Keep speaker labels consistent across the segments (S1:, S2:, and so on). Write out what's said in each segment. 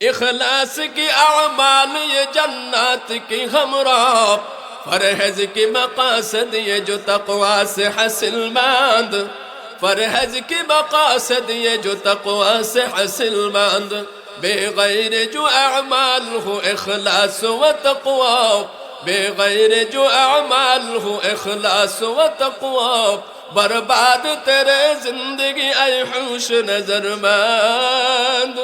S1: इखलास की अमाल ये जन्नत की हमरा, फरहेज की मकासद ये जो तक़वा से हासिलमंद, फरहेज की मकासद ये जो तक़वा से हासिलमंद, बेगैर जो अमाल हो इखलास व तक़वा, बेगैर जो अमाल हो इखलास व तक़वा, बर्बाद तेरे जिंदगी ऐ होश नजरमंद,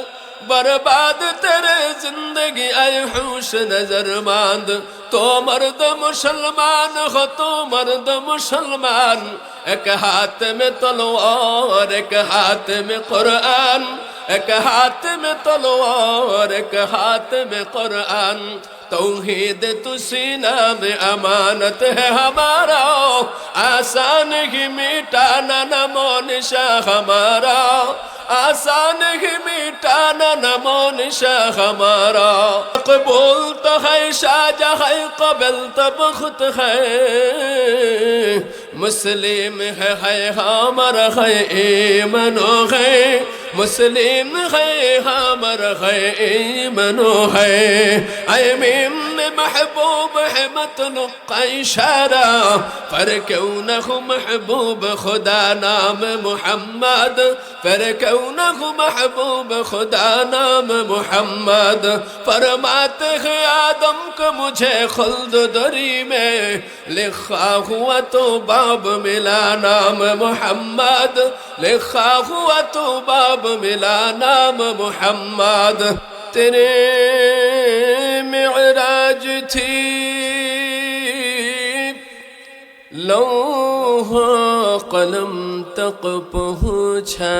S1: बर्बाद तेरे जिंदगी ऐ होश नजरमंद। तो मर्द मुसलमान हो, तो मर्द मुसलमान, एक हाथ में तलवार एक हाथ में कुरान, एक हाथ में तलवार एक हाथ में कुरान। तौहीद तो सीना में अमानत है हमारा, आसान ही मिटाना नमो निशा हमारा, आसान ही मिटाना नमो निशा हमारा। कबूल तो है शाहजहाँ है, कबल तो बख्त है, मुस्लिम है हमारा है ईमानो है, मुस्लिम है हमारा है ईमानो है। आमीन महबूब है मतलुक इशारा, पर क्यों न हो महबूब खुदा नाम मोहम्मद, पर क्यों न हो महबूब खुदा नाम मोहम्मद। फरमाते हैं आदम को मुझे खुल्द दरी में लिखा हुआ तो बाब मिला नाम मोहम्मद, लिखा हुआ तो बाब मिला नाम मोहम्मद। तेरे मिअराज थी लौहा कलम तक पहुँचा,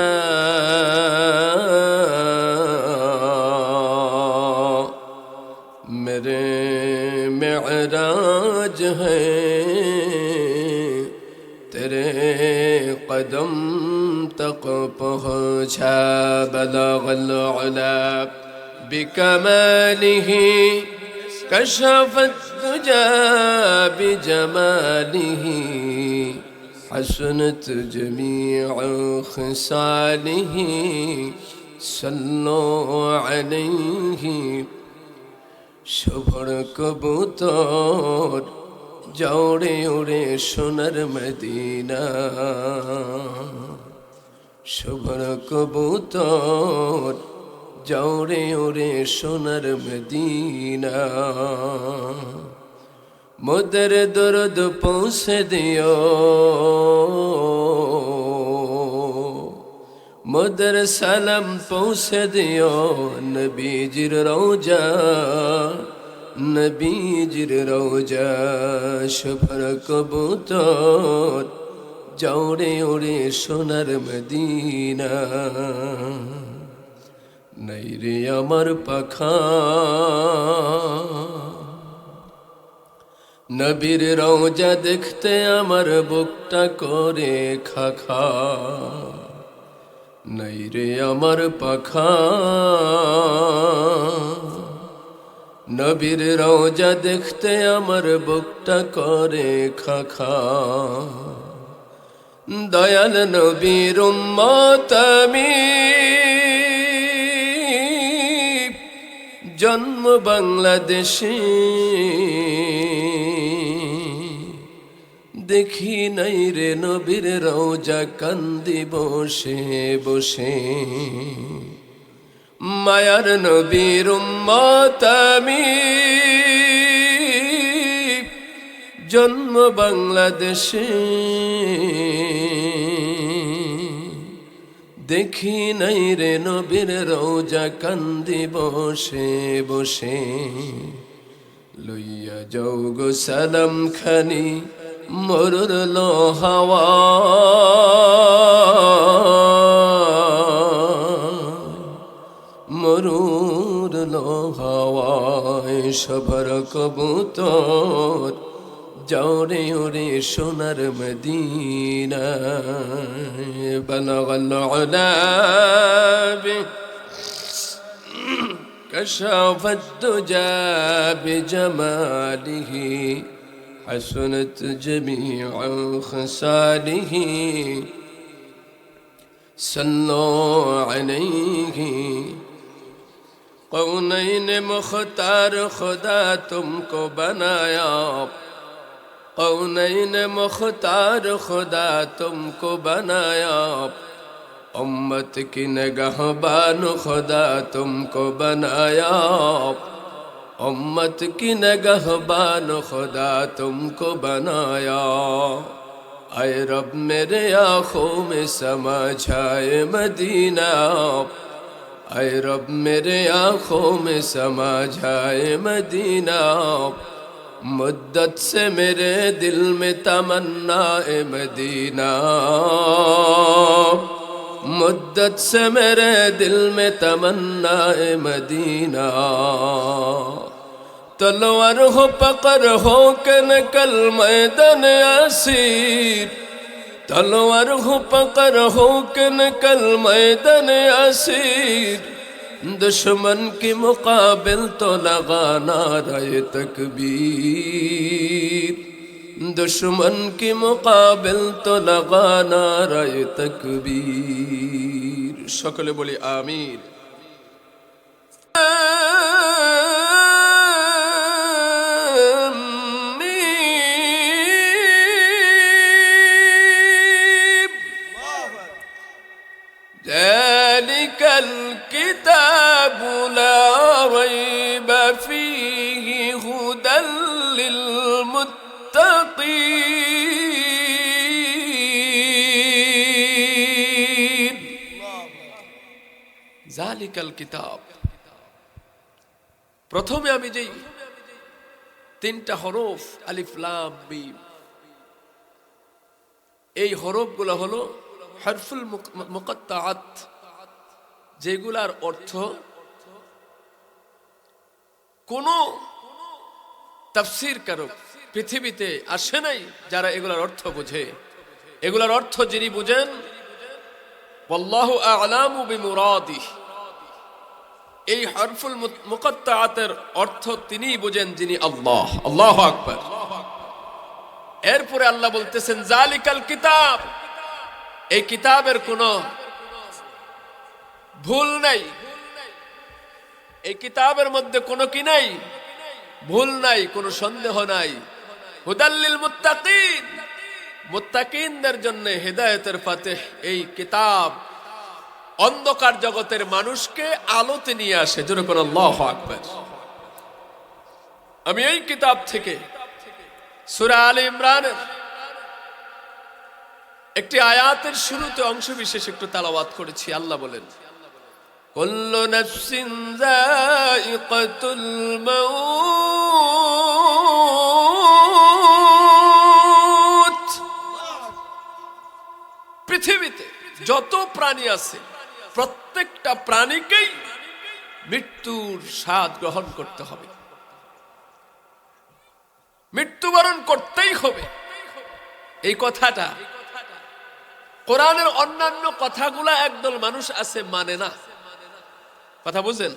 S1: मेरे मिअराज है तेरे कदम तक पहुँचा। बलगल उला बिकमालिही कशफत दुजा बिजमालिही, हसनत जमीअ खिसालिही, सल्लो अलैहि। शुभ्र कबूतर जौड़े उड़े सोनर मदीना, शुभ्र कबूतर जौड़े उड़े सोनर मदीना। मुदर दर्द पहुँच दियो, मुदर सलाम पहुँच दियो, नबीजिर रौजा नबीजिर रौजा। शुभ्र कबूतर जौड़े उड़े सोनर मदीना, नैरे अमर पखा नबीर रौजा देखते अमर बुकटा करे खाखा, नैरे अमर पखा नबीर रौजा देखते अमर बुकटा करे खाखा। दयाल नबीर उम्मत আমি, जन्म बांग्लादेशे, देखी नहीं रे नबीर रौजा कांदी बसे बसे। मायार नबीर उम्मत আমি, जन्म बांग्लादेशे, देखी नहीं रे नबीर रौजा कांदी बसे बसे। लइया जाओ गो सालाम खानी मरुर लो हावा, मरुर लो हावाय। शुभ्र कबूतर जौड़े उड़े सोनर मदीना, बलगल उला कशफत दुजा बिजमालिही, हसनत जमीअ खसालिही, सल्लो अलैहि। कौनैन मुख्तार खुदा तुमको बनाया, कौनैन मुख्तार खुदा तुमको बनाया, उम्मत की निगहबान खुदा तुमको बनाया, उम्मत की निगहबान खुदा तुमको बनाया। आए रब मेरे आँखों में समा जाए मदीना, आए रब मेरे आँखों में समा जाए मदीना, मुद्दत से मेरे दिल में तमन्ना ए मदीना, मुद्दत से मेरे दिल में तमन्ना ए मदीना। तलवार हो पकड़ हो के निकल मैदान असीर, तलवार हो पकड़ हो के निकल मैदान असीर, दुश्मन के मुकाबिल तो लगा नारे तकबीर, दुश्मन के मुकाबिल तो लगा नारे तकबीर। সকলে বলি আমিন। ذلك الكتاب لا ريب فيه هدى للمتقين ذلك الكتاب। প্রথমে আমি যেই তিনটা হরফ আলিফ লাম মিম, এই হরফগুলো হলো হরফুল মুকাত্তাআত, যেগুলার অর্থ কোন তাফসীর কারক পৃথিবীতে আসে নাই যারা এগুলার অর্থ বোঝে। এগুলার অর্থ যিনি বুঝেন, ওয়াল্লাহু আ'লামু বিমুরাদিহি, এই হরফুল মুকাত্তাআতের অর্থ তিনিই বুঝেন যিনি আল্লাহ। আল্লাহু আকবার। এরপরে আল্লাহ বলতেছেন জালিকাল কিতাব, এই কিতাবের কোনো ভুল নাই, এই কিতাবের মধ্যে কোনো কি নাই, ভুল নাই, কোনো সন্দেহ নাই। হুদাল্লিল মুত্তাকিন, মুত্তাকিনদের জন্য হেদায়েতের ফাতেহ। এই কিতাব অন্ধকার জগতের মানুষকে আলোতে নিয়ে আসে। জোরে করে আল্লাহু আকবার। আমি এই কিতাব থেকে সূরা আলে ইমরানের একটি আয়াতের শুরুতে অংশ বিশেষ একটু তেলাওয়াত করেছি। আল্লাহ বলেন, কুল্লু নাফসিন যায়িকাতুল মাউত। পৃথিবীতে যত প্রাণী আছে প্রত্যেকটা প্রাণীকেই মৃত্যুর স্বাদ গ্রহণ করতে হবে, মৃত্যুবরণ করতেই হবে। এই কথাটা কোরআনের অন্যান্য কথাগুলা একদল মানুষ আছে মানে না। কথা বুঝেন?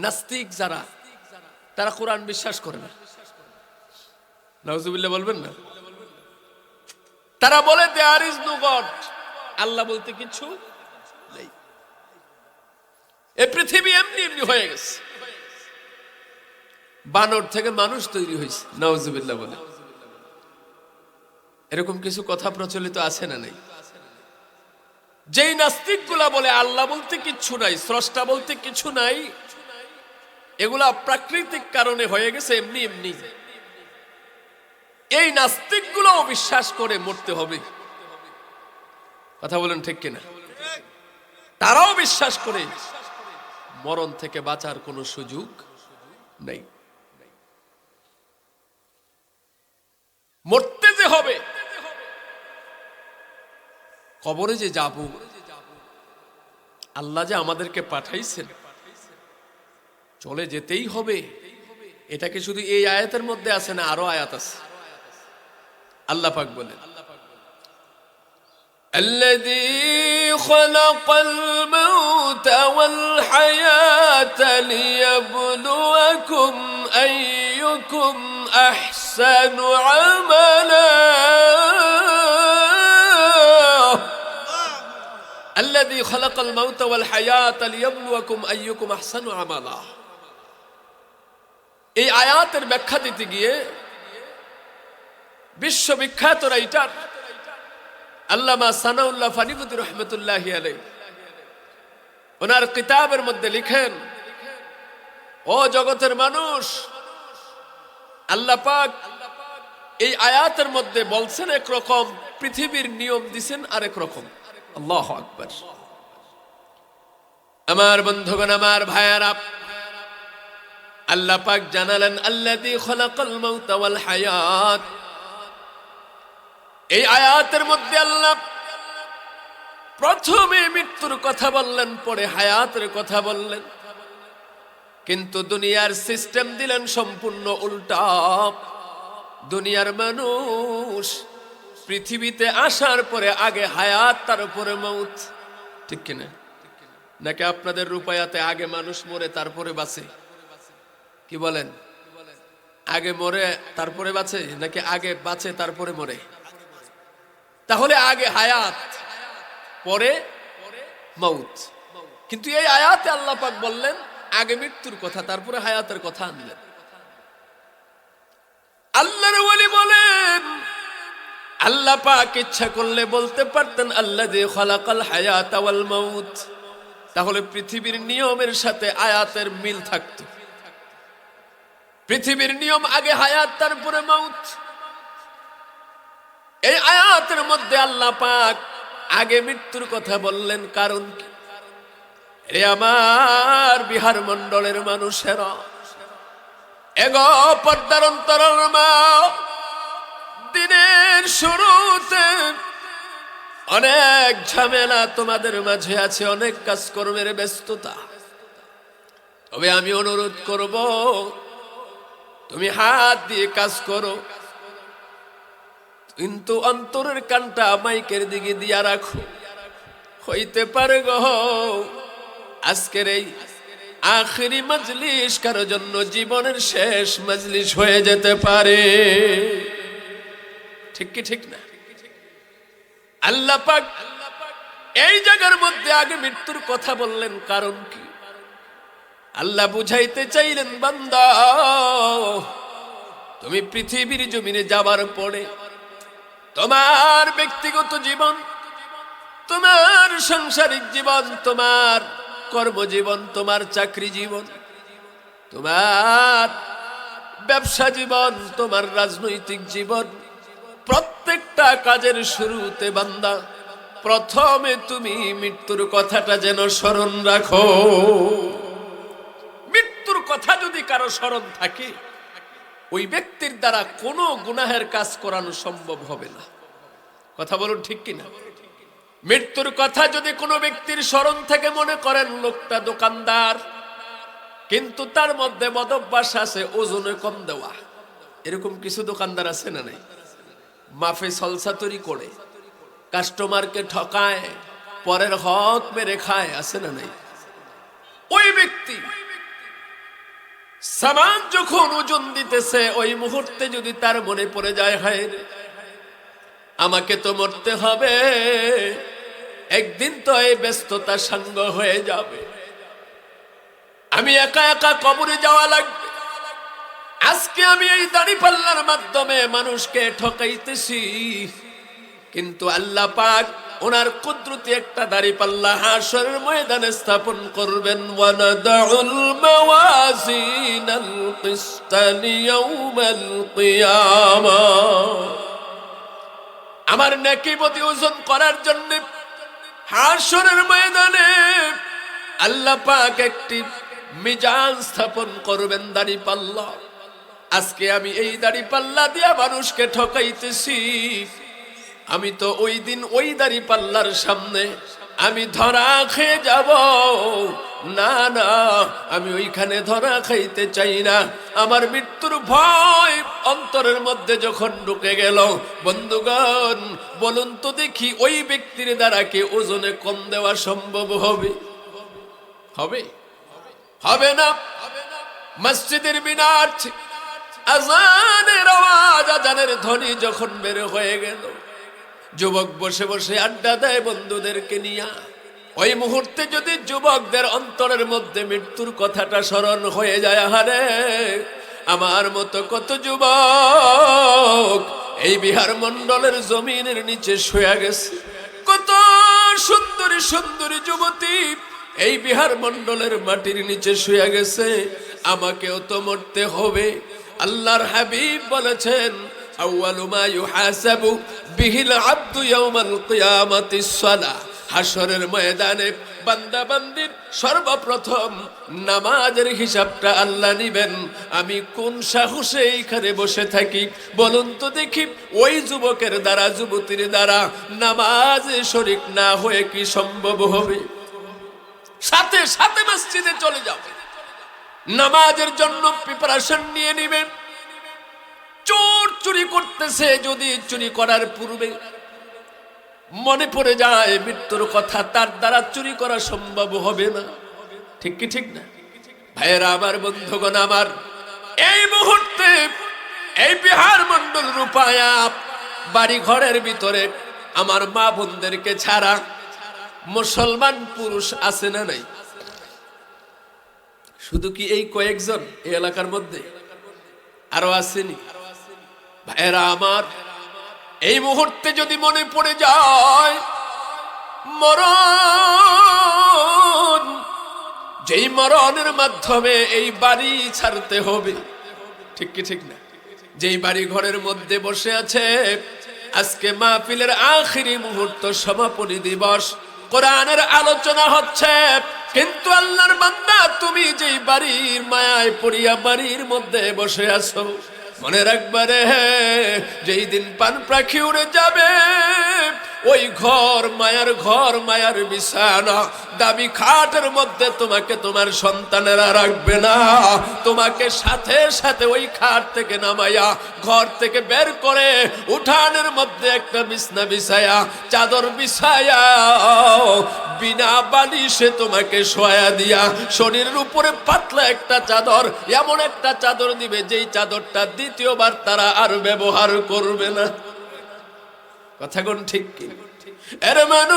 S1: নাস্তিক যারা, তারা কোরআন বিশ্বাস করে না। নাউজুবিল্লাহ বলবেন না? তারা বলে দেয়ার ইজ নো গড, আল্লাহ বলতে কিছু নেই, এই পৃথিবী এমনি এমনি হয়ে গেছে, বানর থেকে মানুষ তৈরি হয়েছে। নাউজুবিল্লাহ বলে। এরকম কিছু কথা প্রচলিত আছে না নাই? যেই নাস্তিকগুলা বলে আল্লাহ বলতে কিচ্ছু নাই, স্রষ্টা বলতে কিছু নাই, এগুলা প্রাকৃতিক কারণে হয়ে গেছে এমনি এমনি, এই নাস্তিকগুলাও বিশ্বাস করে মরতে হবে। কথা বলেন ঠিক কিনা? তারাও বিশ্বাস করে মরণ থেকে বাঁচার কোনো সুযোগ নেই, মরতে যে হবে, কবরে যে যাব, আল্লাহ যে আমাদেরকে পাঠাইছেন, চলে যেতেই হবে। এটাকে শুধু এই আয়াতের মধ্যে আছে না, আরো আয়াত আছে। আল্লাহ পাক বলেন, الذي خلق الموت والحياة ليبلوكم أيكم أحسن عملا আল্লাযী খালাকাল মাউতা ওয়াল হায়াতা লিয়াবলুয়াকুম আইয়ুকুম আহসানু আমালা। এই আয়াতের ব্যাখ্যা দিতে গিয়ে বিশ্ববিখ্যাত রাইটার আল্লামা সানাউল্লাহ ফানিপুতি রহমতুল্লাহি আলাইহি ওনার কিতাবের মধ্যে লিখেন, ও জগতের মানুষ, আল্লাহ পাক এই আয়াতের মধ্যে বলছেন একরকম, পৃথিবীর নিয়ম দিছেন আরেক রকম। আল্লাহু আকবার। আমার বন্ধুগণ, আমার ভাইয়ারা, আল্লাহ পাক জানালেন আল্লাযী খালাকাল মাউতা ওয়াল হায়াত। এই আয়াতের মধ্যে আল্লাহ প্রথমে মৃত্যুর কথা বললেন, পরে হায়াতের কথা বললেন, কিন্তু দুনিয়ার সিস্টেম দিলেন সম্পূর্ণ উল্টা। দুনিয়ার মানুষ পৃথিবীতে আসার পরে আগে হায়াত, তারপরে মৌত, ঠিক কিনা? নাকি আপনাদের রূপায়াতে আগে মানুষ মরে তারপরে বাঁচে? কি বলেন? আগে মরে তারপরে বাঁচে, নাকি আগে বাঁচে তারপরে মরে? তাহলে আগে হায়াত, পরে মৌত। কিন্তু এই আয়াতে আল্লাহ পাক বললেন আগে মৃত্যুর কথা, তারপরে হায়াতের কথা আনলেন। আল্লাহর ওলি বলেন, আল্লাহ পাক ইচ্ছা করলে বলতে পারতেন আল্লাযী খালাকাল হায়াতা ওয়াল মাউত, তাহলে পৃথিবীর নিয়মের সাথে আয়াতের মিল থাকতো। পৃথিবীর নিয়ম আগে হায়াত, তারপরে মৌত। এই আয়াতের মধ্যে আল্লাহ পাক আগে মৃত্যুর কথা বললেন, কারণ কি? রে আমার বিহার মণ্ডলের মানুষেরা, এগো পর্দার অন্তরের মা, দিনের শুরুতে অনেক ঝামেলা তোমাদের মাঝে আছে, অনেক কাজকর্মের ব্যস্ততা। তবে আমি অনুরোধ করব, তুমি হাত দিয়ে কাজ করো, কিন্তু অন্তরের কানটা মাইকের দিকে দিয়া রাখো। হইতে পারে গো আজকের এই আখিরি মজলিস কারোর জন্য জীবনের শেষ মজলিস হয়ে যেতে পারে। ঠিক কি ঠিক না? আল্লাহ পাক এই জায়গার মধ্যে আগে মৃত্যুর কথা বললেন, কারণ কি? আল্লাহ বুঝাইতে চাইলেন, বান্দা তুমি পৃথিবীর জমিনে যাবার পরে তোমার ব্যক্তিগত জীবন, তোমার সাংসারিক জীবন, তোমার কর্মজীবন, তোমার চাকরি জীবন, তোমার ব্যবসা জীবন, তোমার রাজনৈতিক জীবন, প্রত্যেকটা কাজের শুরুতে বান্দা প্রথমে তুমি মৃত্যুর কথাটা যেন স্মরণ রাখো। মৃত্যুর কথা যদি কারো স্মরণ থাকে, ওই ব্যক্তির দ্বারা কোনো গুনাহের কাজ করানো সম্ভব হবে না। কথা বলুন ঠিক কিনা? মৃত্যুর কথা যদি কোনো ব্যক্তির স্মরণ থেকে, মনে করেন লোকটা দোকানদার, কিন্তু তার মধ্যে মদভ্যাস আছে ওজনে কম দেওয়া, এরকম কিছু দোকানদার আছে না নাই? মাফে সলসা তৈরি করে কাস্টমারকে ঠকায়, পরের হক মেরে খায়, আছে না নাই? ওই ব্যক্তি সামান যখন ওজন দিতেছে, ওই মুহূর্তে যদি তার মনে পড়ে যায়, হায় রে আমাকে তো মরতে হবে, একদিন তো এই ব্যস্ততা সাঙ্গ হয়ে যাবে, আমি একা একা কবরে যাওয়া লাগবে, আজকে আমি এই দাড়িপাল্লার মাধ্যমে মানুষকে ঠকাইতেছি, কিন্তু আল্লাহ পাক ওনার কুদরতি একটা দাড়িপাল্লা হাশরের ময়দানে স্থাপন করবেন। ওয়ানাদাউল মাওয়াজিনাল কিসতা লিয়াউমিল কিয়ামাহ। আমার নেকি প্রতি ওজন করার জন্য হাশরের ময়দানে আল্লাহ পাক একটি মিজান স্থাপন করবেন, দাড়িপাল্লা। আজকে আমি এই দাড়িপাল্লা দিয়া মানুষকে ঠকাইতেছি, আমি তো ওই দিন ওই দাড়িপাল্লার সামনে আমি ধরা খেয়ে যাব। না না, আমি ওইখানে ধরা খাইতে চাই না। আমার মৃত্যুর ভয় অন্তরের মধ্যে যখন ঢুকে গেল, বন্ধুগণ বলুন তো দেখি, ওই ব্যক্তির দ্বারা কি ওজনে কম দেওয়া সম্ভব হবে? হবে? হবে না। মসজিদের মিনার আজানের আওয়াজ, আজানের ধ্বনি যখন বের হয়ে গেল, যুবক বসে বসে আড্ডা দেয় বন্ধুদেরকে নিয়ে, ওই মুহূর্তে যদি যুবকদের অন্তরের মধ্যে মৃত্যুর কথাটা স্মরণ হয়ে যায়, আহারে আমার মতো কত যুবক এই বিহার মণ্ডলের জমিনের নিচে শুয়ে গেছে, কত সুন্দরী সুন্দরী যুবতী এই বিহার মণ্ডলের মাটির নিচে শুয়ে গেছে, আমাকেও তো মরতে হবে। আল্লাহর হাবিব বলেছেন, আউয়ালু মা ইউহাসাবু বিহিল আবদু ইয়াউমাল কিয়ামাতিস সালাহ। হাসরের ময়দানে বান্দা বান্দির সর্বপ্রথম নামাজের হিসাবটা আল্লাহ নিবেন। আমি কোন সাহসে এইখানে বসে থাকি বলুন তো দেখি? ওই যুবকের দ্বারা যুবতীর দ্বারা নামাজে শরীক না হয়ে কি সম্ভব হবে? সাথে সাথে মসজিদে চলে যাবে, নামাজের জন্য প্রিপারেশন নিয়ে নিবেন। চোর চুরি করতেছে, যদি চুরি করার পূর্বে মনে পড়ে যায় মৃত্যুর কথা, তার দ্বারা চুরি করা সম্ভব হবে না। ঠিক কি ঠিক না ভাইয়েরা আমার, বন্ধুগণ আমার, এই মুহূর্তে এই বিহার মণ্ডল রূপায়া বাড়ি ঘরের ভিতরে আমার মা বোনদেরকে ছাড়া মুসলমান পুরুষ আছে না নাই? শুধু কি এই কয়েকজন এই এলাকার মধ্যে? আরো আসেনি? ভাইয়েরা আমার, এই মুহূর্তে যদি মনে পড়ে যায় মরণ, যেই মরণের মাধ্যমে এই বাড়ি ছাড়তে হবে, ঠিক কি ঠিক না? যেই বাড়ি ঘরের মধ্যে বসে আছে, আজকে মাহফিলের আখিরি মুহূর্ত, সমাপনী দিবস, কোরআনের আলোচনা হচ্ছে, কিন্তু আল্লাহর বান্দা তুমি যেই বাড়ির মায়ায় পড়িয়া বাড়ির মধ্যে বসে আছো, মনে রাখবারে যেই দিন পান পাখি উড়ে যাবে, ওই ঘর মায়ার বিছানা, দামি খাটের মধ্যে তোমাকে তোমার সন্তানেরা রাখবে না। তোমাকে সাথে সাথে ওই খাট থেকে নামাইয়া ঘর থেকে বের করে উঠানের মধ্যে একটা বিছনা বিছায়া, চাদর বিছায়া, বিনা বালিশে তোমাকে শোয়া দিয়া, শরীরের উপরে পাতলা একটা চাদর, এমন একটা চাদর দিবে যেই চাদরটা দ্বিতীয়বার তারা আর ব্যবহার করবে না। কথা কোন ঠিক কি? এর মানুষ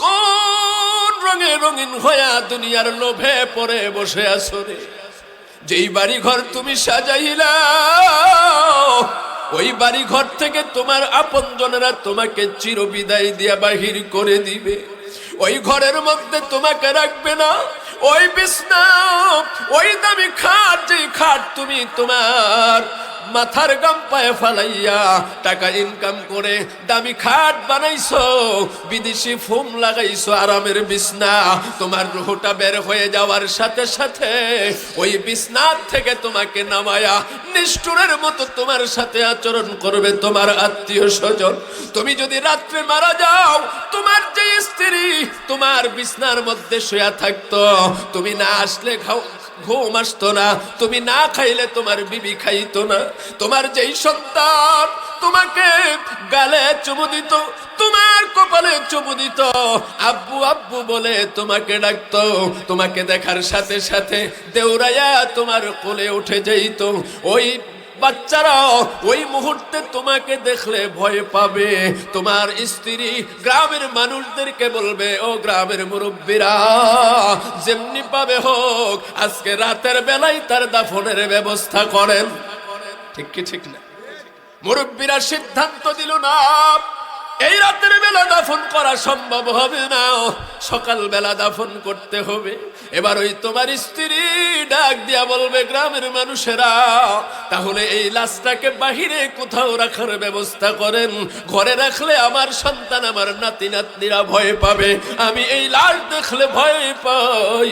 S1: কোন রঙে রঙিন হইয়া দুনিয়ার লোভে পড়ে বসে আছো রে? যেই বাড়ি ঘর তুমি সাজাইলা, ওই বাড়ি ঘর থেকে তোমার আপনজনেরা তোমাকে চিরবিদায় দিয়া বাহির করে দিবে। ওই ঘরের মধ্যে তোমাকে রাখবে না। ওই বিছনা, ওই দামি খাট, যেই খাট তুমি তোমার মাথার গাম পায়ে ফালাইয়া টাকা ইনকাম করে দামি খাট বানাইছো, বিদেশি ফোম লাগাইছো, আরামের বিছনা, তোমার রুহটা বের হয়ে যাওয়ার সাথে সাথে ওই বিছনার থেকে তোমাকে নামায়া নিষ্ঠুরের মতো তোমার সাথে আচরণ করবে তোমার আত্মীয় স্বজন। তুমি যদি রাত্রে মারা যাও, তোমার যে স্ত্রী তোমার বিছনার মধ্যে শুয়ে থাকতো, তুমি না আসলে ঘুম আসতো না, তুমি না খাইলে তোমার বিবি খাইতো না, তোমার যেই সন্তান তোমাকে গালে চুমু দিত, তোমার কপালে চুমু দিত, আব্বু আব্বু বলে তোমাকে ডাকতো, তোমাকে দেখার সাথে সাথে দেউরাইয়া তোমার কোলে উঠে যেত, ওই বাচ্চারা ওই মুহূর্তে তোমাকে দেখলে ভয় পাবে। তোমার স্ত্রী গ্রামের মানুষদেরকে বলবে, ও গ্রামের মুরব্বীরা, যেমনি পাবে হোক আজকে রাতের বেলায় তার দাফনের ব্যবস্থা করেন। ঠিক কি ঠিক না? মুরব্বীরা সিদ্ধান্ত দিল না, এই রাতের বেলা দাফন করা সম্ভব হবে না, সকাল বেলা দাফন করতে হবে। এবার ওই তোমার স্ত্রী ডাক দিয়া বলবে, গ্রামের মানুষেরা, তাহলে এই লাশটাকে বাহিরে কোথাও রাখার ব্যবস্থা করেন, ঘরে রাখলে আমার সন্তান আমার নাতি নাতনিরা ভয় পাবে, আমি এই লাশ দেখলে ভয় পাই,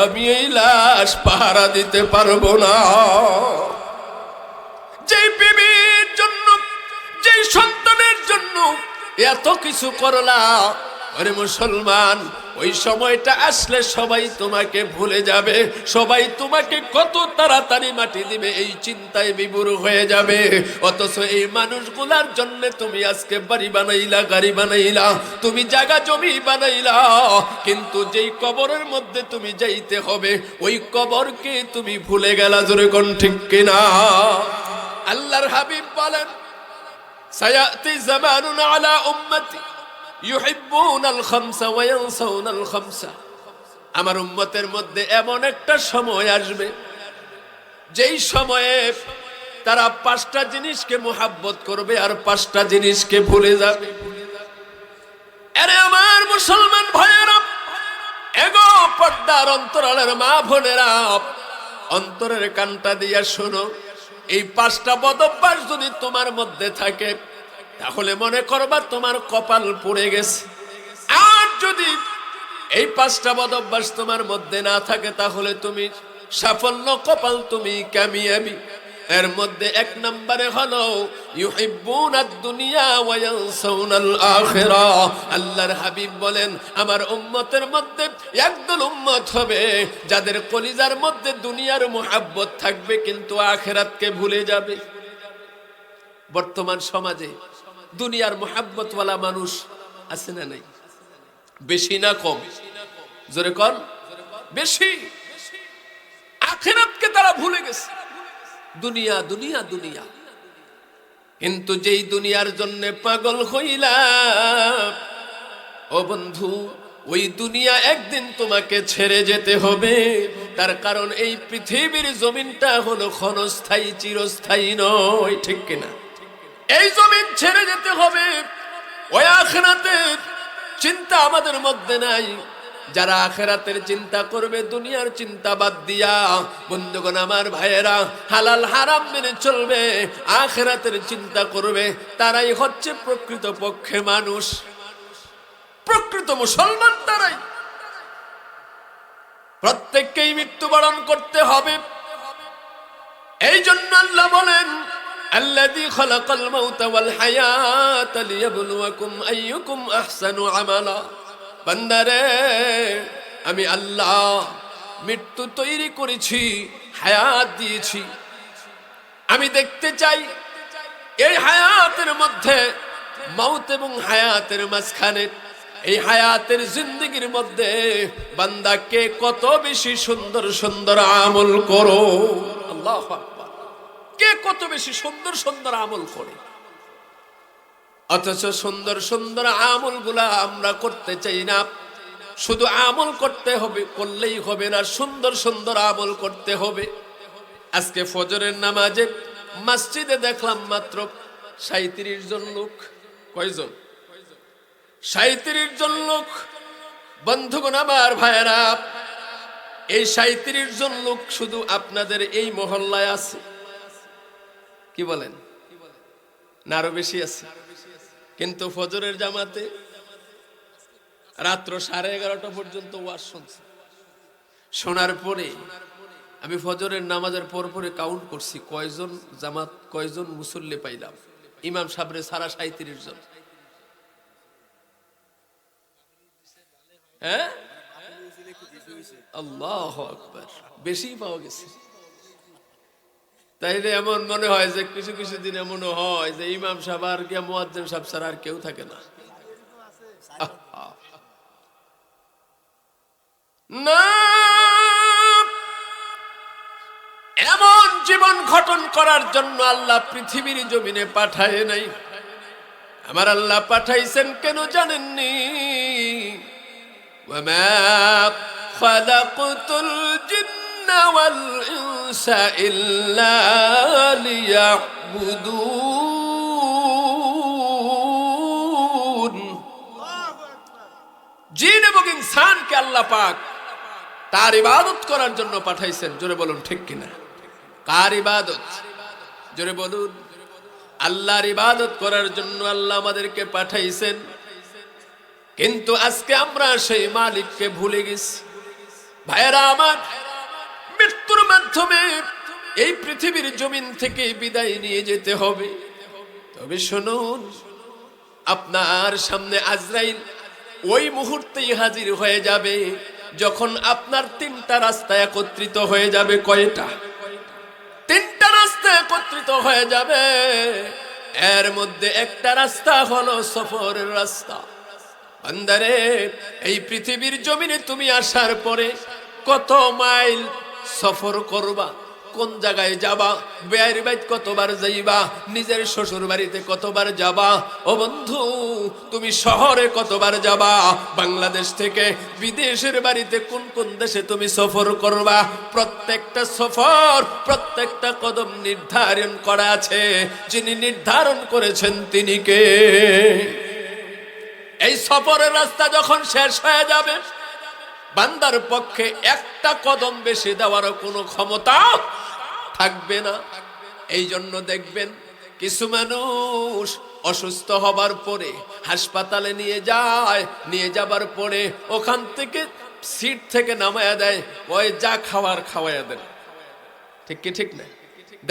S1: আমি এই লাশ পাহারা দিতে পারবো না। যেই বিবির জন্য, যেই সন্তানের জন্য এত কিছু করলা, আরে মুসলমান, ওই সময়টা আসলে সবাই তোমাকে ভুলে যাবে, সবাই তোমাকে কত তাড়াতাড়ি মাটি দিবে এই চিন্তায় বিভোর হয়ে যাবে। অথচ এই মানুষগুলার জন্য তুমি আজকে বাড়ি বানাইলা, গাড়ি বানাইলা, তুমি জায়গা জমি বানাইলা, কিন্তু যেই কবরের মধ্যে তুমি যাইতে হবে ওই কবরকে তুমি ভুলে গেলা। জোরে কোন ঠিক কিনা? আল্লাহর হাবিব বলেন, সায়াতি জামানুন আলা উম্মতি ইউহিব্বুনাল খামসা ওয়া ইয়ানসাউনাল খামসা। আমার উম্মতের মধ্যে এমন একটা সময় আসবে যেই সময়ে তারা 5টা জিনিসকে মুহাব্বত করবে আর 5টা জিনিসকে ভুলে যাবে। আরে আমার মুসলমান ভাইয়েরা, এগো পর্দার অন্তরালের মা বোনেরা, অন্তরের কানটা দিয়া শোনো। এই 5টা বদভ্যাস যদি তোমার মধ্যে থাকে তাহলে মনে করবা তোমার কপাল পুড়ে গেছে। আর যদি এই 5টা বদভ্যাস তোমার মধ্যে না থাকে তাহলে তুমি সাফল্য, কপাল তুমি কামিয়াবি। এর মধ্যে 1 নম্বরে হলো ইউহিব্বুনাদ দুনিয়া ওয়া ইয়ানসাউনাল আখিরাহ। আল্লাহর হাবিব বলেন, আমার উম্মতের মধ্যে একদল উম্মত হবে যাদের কলিজার মধ্যে দুনিয়ার মুহাব্বত থাকবে কিন্তু আখিরাতকে ভুলে যাবে। বর্তমান সমাজে দুনিয়ার মুহাব্বত ওয়ালা মানুষ আছে না নাই? বেশি না কম? জোরে কোন? বেশি। আখিরাতকে তারা ভুলে গেছে। দুনিয়া দুনিয়া দুনিয়া। কিন্তু যেই দুনিয়ার জন্য পাগল হইলাম, ও বন্ধু, ওই দুনিয়া একদিন তোমাকে ছেড়ে যেতে হবে। তার কারণ এই পৃথিবীর জমিনটা হলো ক্ষণস্থায়ী, চিরস্থায়ী নয়, ঠিক কিনা? এই জমিন ছেড়ে যেতে হবে। ওই আখিরাতের চিন্তা আমাদের মধ্যে নাই। যারা আখিরাতের চিন্তা করবে, দুনিয়ার চিন্তা বাদ দিয়া, বন্ধুগণ আমার ভাইয়েরা, হালাল হারাম মেনে চলবে, আখিরাতের চিন্তা করবে, তারাই হচ্ছে প্রকৃত পক্ষে মানুষ, প্রকৃত মুসলমান তারাই। প্রত্যেককেই মৃত্যুবরণ করতে হবে। এই জন্য আল্লাহ বলেন, আল্লাযী খালাকাল মাউতা ওয়াল হায়াতা লিয়াবলুয়াকুম আইয়ুকুম আহসানু আমালা। বান্দারে, আমি আল্লাহ মৃত্যু তৈরি করেছি, হায়াত দিয়েছি। আমি দেখতে চাই এই হায়াতের মধ্যে, মৌত এবং হায়াতের মাঝখানে, এই হায়াতের জিন্দেগির মধ্যে বান্দাকে কত বেশি সুন্দর সুন্দর আমল করো। আল্লাহু আকবার। কে কত বেশি সুন্দর সুন্দর আমল করে, অথচ সুন্দর সুন্দর আমলগুলা আমরা করতে চাই না। শুধু আমল করতে হবে, করলেই হবে না, সুন্দর সুন্দর আমল করতে হবে। আজকে ফজরের নামাজে মসজিদে দেখলাম মাত্র 37 জন লোক। কয়জন? 37 জন লোক। বন্ধুগণ আমার ভাইয়েরা, এই 37 জন লোক শুধু আপনাদের এই মহল্লায় আছে? কি বলেন? না আরো বেশি আছে? কিন্তু ফজরের জামাতে রাত্র 11:30 পর্যন্ত ওয়াজ শুনছি। শোনার পরে আমি ফজরের নামাজের পরে কাউন্ট করছি কয়জন জামাত, কয়জন মুসল্লি পাইলাম। ইমাম সাহেবরে সারা 37 জন। হ্যাঁ, আল্লাহু আকবার, বেশি পাওয়া গেছে। তাইলে এমন মনে হয় যে কিছু কিছু দিন এমন হয় যে ইমাম সাহেব আর কি মুয়াজ্জিন সাহেব ছাড়া আর কেউ থাকে না। না, এমন জীবন গঠন করার জন্য আল্লাহ পৃথিবীর জমিনে পাঠায় নাই। আমার আল্লাহ পাঠাইছেন কেন জানেননি? ওয়ামা খালাকতুল জিন্না ওয়াল ইনসা ইল্লা লিয়াবুদুন। জিন এবং ইনসানকে আল্লাহ পাক তার ইবাদত করার জন্য পাঠাইছেন। জোরে বলুন ঠিক কিনা? কার ইবাদত? জোরে বলুন। আল্লাহর ইবাদত করার জন্য আল্লাহ আমাদেরকে পাঠাইছেন। কিন্তু আজকে আমরা সেই মালিককে ভুলে গেছি। ভাইয়েরা আমার, মৃত্যুর মাধ্যমে এই পৃথিবীর জমিন থেকে বিদায় নিয়ে যেতে হবে। তবে শুনুন, আপনার সামনে আজরাইল ওই মুহূর্তেই হাজির হয়ে যাবে যখন আপনার 3টা রাস্তা একত্রিত হয়ে যাবে। কয়টা? 3টা রাস্তা একত্রিত হয়ে যাবে। এর মধ্যে একটা রাস্তা হলো সফরের রাস্তা। বান্দারে, এই পৃথিবীর জমিনে তুমি আসার পরে কত মাইল সফর করবা, কোন জায়গায় যাবা, বেয়ার বাড়িতে কতবার যাইবা, নিজের শ্বশুর বাড়িতে কতবার যাবা, ও বন্ধু তুমি শহরে কতবার যাবা, বাংলাদেশ থেকে বিদেশের বাড়িতে কোন কোন দেশে তুমি সফর করবা, প্রত্যেকটা সফর প্রত্যেকটা কদম নির্ধারণ করা আছে। যিনি নির্ধারণ করেছেন তিনি কে? এই সফরের রাস্তা যখন শেষ হয়ে যাবে, বান্দার পক্ষে একটা কদম বেশি দেওয়ার কোনো ক্ষমতা থাকবে না। এই জন্য দেখবেন কিছু মানুষ অসুস্থ হবার পরে হাসপাতালে নিয়ে যায়, নিয়ে যাবার পরে ওখান থেকে সিট থেকে নামায়া দেয়, ওই যা খাওয়ার খাওয়াইয়া দেন। ঠিক কি ঠিক না?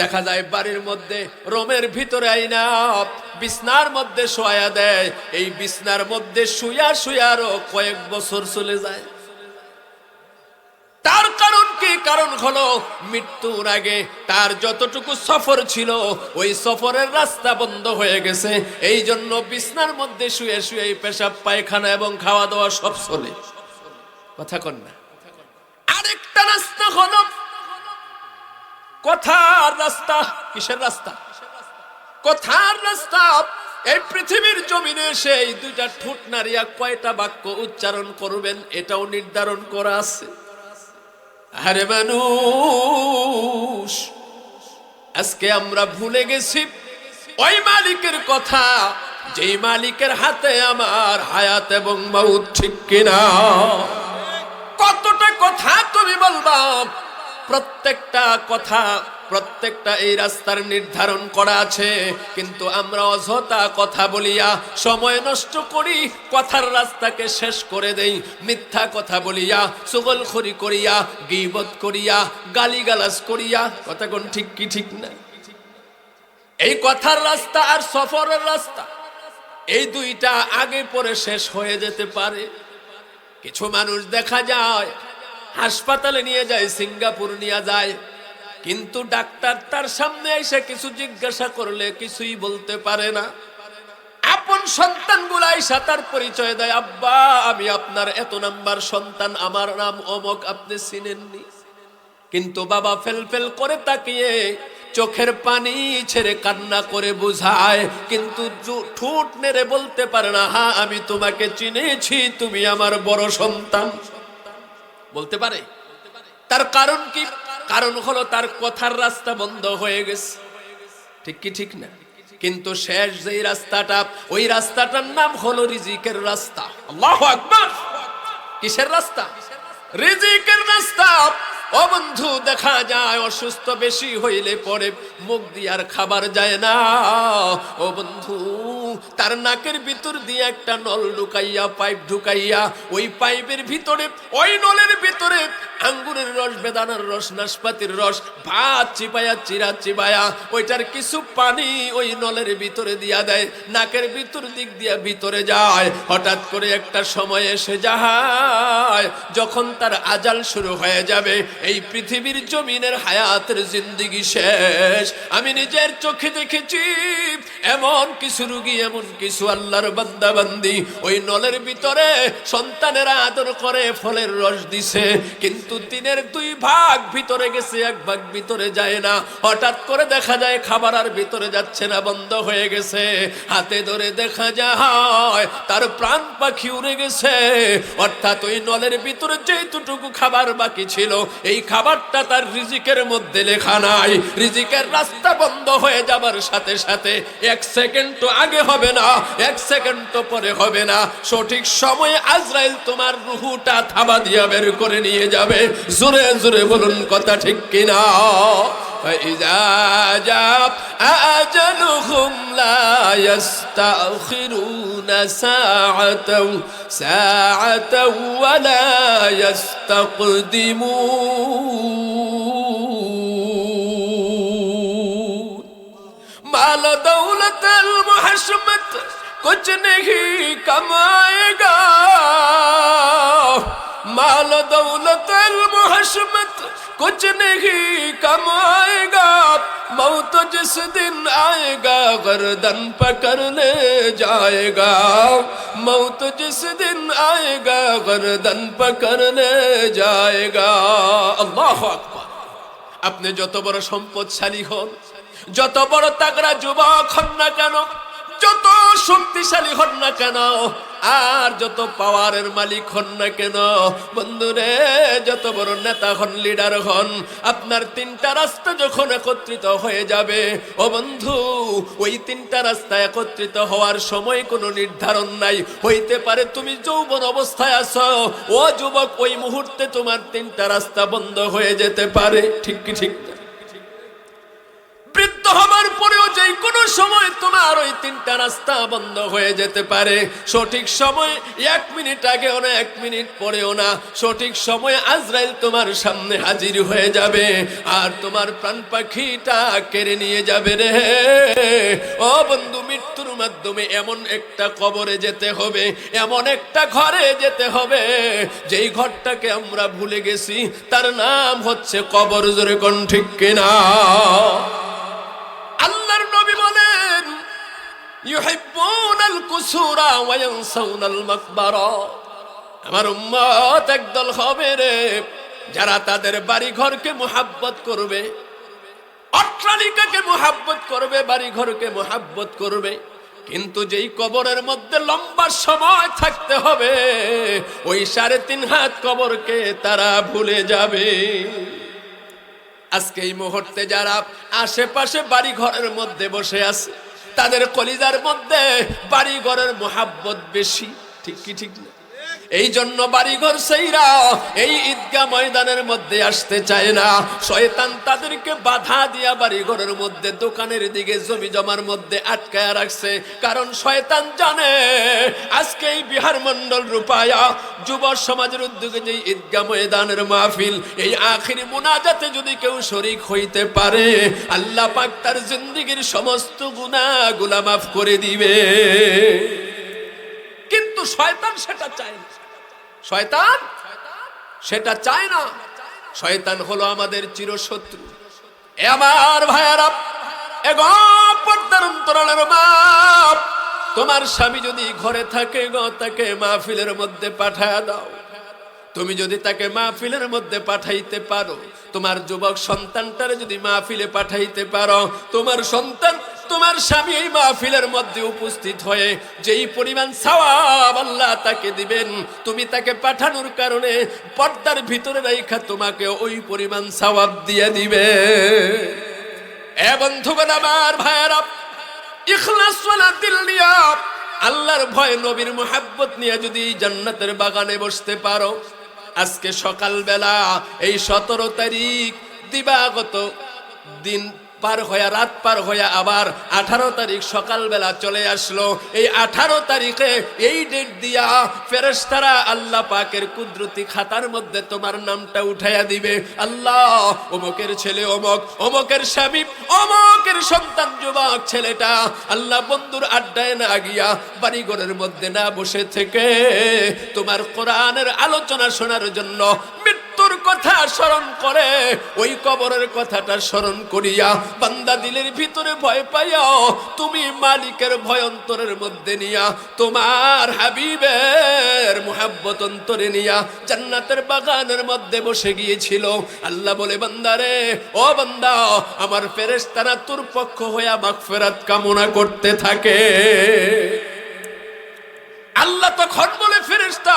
S1: দেখা যায় বাড়ির মধ্যে রোমের ভিতরে আইনা বিছনার মধ্যে শোয়া দেয়, এই বিছনার মধ্যে শুয়া শুয়ারও কয়েক বছর চলে যায়। তার কারণ কি? কারণ হলো মৃত্যুর আগে তার যতটুকু সফর ছিল ওই সফরের রাস্তা বন্ধ হয়ে গেছে। এই জন্য বিছনার মধ্যে শুয়ে শুয়ে পেশাব পায়খানা এবং খাওয়া দাওয়া সব চলে। কথা কন না? আরেকটা রাস্তা হলো কথার রাস্তা। কিসের রাস্তা? কথার রাস্তা। এই পৃথিবীর জমিনে সেই দুইটা ঠোঁট নাড়িয়া কয়টা বাক্য উচ্চারণ করবেন এটাও নির্ধারণ করা আছে। আরে মানুষ, আজকে আমরা ভুলে গেছি ওই মালিকের কথা, যেই মালিকের হাতে আমার হায়াত এবং মউত। ঠিক কিনা? কতটা কথা তুমি বলবা, প্রত্যেকটা কথা প্রত্যেকটা এই রাস্তার নির্ধারণ করা আছে, কিন্তু আমরা অযথা কথা বলিয়া সময় নষ্ট করি, কথার রাস্তাকে শেষ করে দেই। মিথ্যা কথা বলিয়া, চুগলখড়ি করিয়া, গীবত করিয়া, গালিগালাজ করিয়া। কথা কোন ঠিক কি ঠিক না? এই কথার রাস্তা আর সফরের রাস্তা এই দুইটা আগে পরে শেষ হয়ে যেতে পারে। কিছু মানুষ দেখা যায় হাসপাতালে নিয়ে যায়, সিঙ্গাপুর নিয়ে যায়, কিন্তু ডাক্তার তার সামনে এসে কিছু জিজ্ঞাসা করলে কিছুই বলতে পারে না। আপন সন্তানগুলো এসে তার পরিচয় দেয়, আব্বা আমি আপনার এত নাম্বার সন্তান, আমার নাম অমক, আপনি চিনেননি। কিন্তু বাবা ফেল ফেল করে তাকিয়ে চোখের পানি ছেড়ে কান্না করে বুঝায়, কিন্তু ঠোঁট নেড়ে বলতে পারে না, হ্যাঁ আমি তোমাকে চিনেছি, তুমি আমার বড় সন্তান। বলতে পারে? তার কারণ কি? কারণ হলো তার কথার রাস্তা বন্ধ হয়ে গেছে। ঠিক কি ঠিক না? কিন্তু শেষ যেই রাস্তাটা, ওই রাস্তাটার নাম হলো রিজিকের রাস্তা। আল্লাহু আকবার! কিসের রাস্তা? রিজিকের রাস্তা। ও বন্ধু, দেখা যায় অসুস্থ বেশি হইলে পরে মুখ দিয়ে আর খাবার যায় না। ও বন্ধু, তার নাকের ভিতর দিয়ে একটা নল ঢুকাইয়া, পাইপ ঢুকাইয়া, ওই পাইপের ভিতরে, ওই নলের ভিতরে আঙ্গুরের রস, বেদানার রস, নাশপাতির রস, ভাত চিপায়া, চিরা চিবায়া, ওইটার কিছু পানি ওই নলের ভিতরে দিয়া দেয়, নাকের ভিতর দিক দিয়া ভিতরে যায়। হঠাৎ করে একটা সময় এসে যায় যখন তার আজাল শুরু হয়ে যাবে, এই পৃথিবীর জমিনের হায়াতের জিন্দেগি শেষ। আমি নিজের চোখে দেখেছি এমন কিছু রুগী, এমন কিছু আল্লাহর বান্দা বান্দি ওই নলের ভিতরে সন্তানেরা আদর করে ফলের রস দিছে, কিন্তু 3/2 ভাগ ভিতরে গেছে, 1 ভাগ ভিতরে যায় না। হঠাৎ করে দেখা যায় খাবার আর ভিতরে যাচ্ছে না, বন্ধ হয়ে গেছে। হাতে ধরে দেখা যায় তার প্রাণ পাখি উড়ে গেছে। অর্থাৎ ওই নলের ভিতরে যেটুকু খাবার বাকি ছিল, এই খাবারটা তার রিজিকের মধ্যে লেখা নাই। রিজিকের রাস্তা বন্ধ হয়ে যাবার সাথে সাথে 1 সেকেন্ড তো আগে হবে না, 1 সেকেন্ড তো পরে হবে না, সঠিক সময়ে আজরাইল তোমার রুহুটা থাবা দিয়া বের করে নিয়ে যাবে। জোরে জোরে বলুন কথা ঠিক কিনা? فإذا جاء أجلهم لا يستأخرون ساعة ولا يستقدمون مال دولة المحشمت कुछ नहीं कमाएगा माल दौलत मुहशमत कुछ नहीं कमाएगा मौत जिस दिन आएगा गर्दन पकड़ ले जाएगा मौत जिस दिन आएगा गर्दन पकड़ ले जाएगा। अल्लाहु अकबर। আপনি যত বড় সম্পদশালী হন, যত বড় তাগড়া যুবক হন না কেন, যত শক্তিশালী হন না কেন, আর যত পাওয়ারের মালিক হন না কেন, বন্ধুরে যত বড় নেতা হন, লিডার হন, আপনার তিনটা রাস্তা যখন একত্রিত হয়ে যাবে, ও বন্ধু, ওই তিনটা রাস্তা একত্রিত হওয়ার সময় কোনো নির্ধারণ নাই। হইতে পারে তুমি যৌবন অবস্থায় আছো, ও যুবক, ওই মুহূর্তে তোমার তিনটা রাস্তা বন্ধ হয়ে যেতে পারে। ঠিক কি ঠিক না? বৃদ্ধ হবার পরেও যে কোনো সময় তোমার ওই তিনটা রাস্তা বন্ধ হয়ে যেতে পারে। সঠিক সময় 1 মিনিট আগেও না, 1 মিনিট পরেও না, সঠিক সময়ে আজরাইল তোমার সামনে হাজির হয়ে যাবে, আর তোমার প্রাণ পাখিটা কেড়ে নিয়ে যাবে রে। ও বন্ধু, মৃত্যুর মাধ্যমে এমন একটা কবরে যেতে হবে, এমন একটা ঘরে যেতে হবে, যেই ঘরটাকে আমরা ভুলে গেছি, তার নাম হচ্ছে কবর। জোরে কোন ঠিক কিনা? আল্লাহর নবী বলেন, ইউহিব্বুনাল কুসুরা ওয়া ইয়ানসাউনাল মাকবারা। আমার উম্মত একদল হবে রে, যারা তাদের বাড়ি ঘরকে মুহাব্বত করবে, অট্টালিকাকে মুহাব্বত করবে, বাড়ি ঘরকে মুহাব্বত করবে, কিন্তু যেই কবরের মধ্যে লম্বা সময় থাকতে হবে, ওই 3.5 হাত কবরকে তারা ভুলে যাবে। আজকে এই মুহূর্তে যারা আশেপাশে বাড়ি ঘরের মধ্যে বসে আছে, তাদের কলিজার মধ্যে বাড়ি ঘরের মোহাব্বত বেশি। ঠিক কি ঠিক না? এই জন্য বাড়িঘর সেইরা এই ঈদগাহ ময়দানের মধ্যে আসতে চায় না। শয়তান তাদেরকে বাধা দিয়া বাড়িঘরের মধ্যে, দোকানের দিকে, জমি জমার মধ্যে আটকায় রাখছে। কারণ শয়তান জানে আজকে এই বিহার মন্ডল রূপায়া যুব সমাজের উদ্যোগে যে ঈদগাহ ময়দানের মাহফিল, এই আখিরি মুনাজাতে যদি কেউ শরীক হইতে পারে, আল্লাহ পাক তার জিন্দেগীর সমস্ত গুনাহগুলো মাফ করে দিবে। কিন্তু শয়তান সেটা চায় না, শয়তান সেটা চায় না। শয়তান হলো আমাদের চিরশত্রু। এ আমার ভাইয়ারা, এগো পর্দার অন্তরালের মা, তোমার স্বামী যদি ঘরে থাকে গো, তাকে মাহফিলের মধ্যে পাঠায়া দাও। তুমি যদি তাকে মাহফিলের মধ্যে পাঠাইতে পারো, তোমার যুবক সন্তানটারে যদি মাহফিলে পাঠাইতে পারো, তোমার সন্তান, তোমার স্বামী এই মাহফিলের মধ্যে উপস্থিত হয়ে যেই পরিমাণ সওয়াব আল্লাহ তাকে দিবেন, তুমি তাকে পাঠানোর কারণে পর্দার ভিতরে রাইখা তোমাকে ওই পরিমাণ সওয়াব দিয়ে দিবে। এ বন্ধুগণ, আমার ভাইয়েরা, ইখলাস ওয়ালা দিল নিয়া, আল্লাহর ভয়, নবীর মুহাব্বত নিয়ে যদি জান্নাতের বাগানে বসতে পারো, আজকে সকালবেলা এই 17 তারিখ দিবাগত দিন পার হইয়া, রাত পার হইয়া আবার 18 তারিখ সকালবেলা চলে আসলো। এই 18 তারিখে এই ডেট দিয়া ফেরেশতারা আল্লাহ পাকের কুদরতি খাতার মধ্যে তোমার নামটা উঠাইয়া দিবে। আল্লাহ, অমুকের ছেলে অমুক, অমুকের স্বামী, অমুকের সন্তান যুবক ছেলেটা, আল্লাহ বন্ধুর আড্ডায় না গিয়া, বাড়িঘরের মধ্যে না বসে থেকে তোমার কোরআনের আলোচনা শোনার জন্য মৃত্যুর কথা স্মরণ করে, ওই কবরের কথাটা স্মরণ করিয়া বান্দা দিলের ভিতরে ভয় পাইয়াও তুমি মালিকের ভয় অন্তরের মধ্যে নিয়া, তোমার হাবিবের মুহাব্বত অন্তরে নিয়া জান্নাতের বাগানের মধ্যে বসে গিয়েছিল। আল্লাহ বলে, বান্দারে, ও বান্দা, আমার ফেরেশতারা তোর পক্ষ হইয়া মাগফিরাত কামনা করতে থাকে। আল্লাহ তখন বলে, ফেরেশতা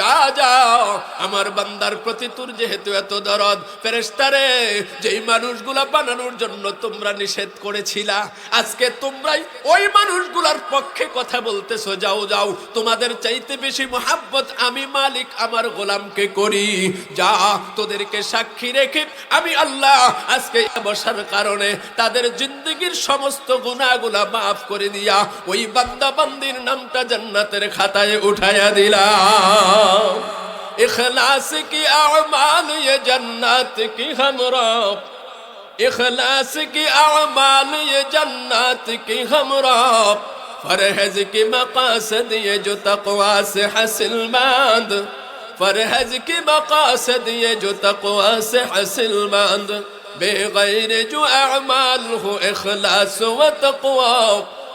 S1: যা যাও, আমার বান্দার প্রতি তোর যেহেতু এত দরদ, ফেরেশতারে যেই মানুষগুলা বানানোর জন্য তোমরা নিষেধ করেছিলা, আজকে তোমরাই ওই মানুষগুলার পক্ষে কথা বলতেছো। যাও যাও, তোমাদের চাইতে বেশি মুহাব্বত আমি মালিক আমার গোলামকে করি। যা, তোদেরকে সাক্ষী রেখে আমি আল্লাহ আজকে বসার কারণে তাদের জিন্দেগীর সমস্ত গুনাহগুলা মাফ করে দিয়া ওই বান্দা বান্দির নামটা জান্নাতের খাতায় উঠাইয়া দিলাম। इखलास की आमाल ये जन्नत की हमरा, इखलास की आमाल ये जन्नत की हमरा, फरहेज की मकासद ये जो तक़वा से हासिल मंद, फरहेज की मकासद ये जो तक़वा से हासिल मंद, बेगैर जो अमाल हो इखलास व तक़वा,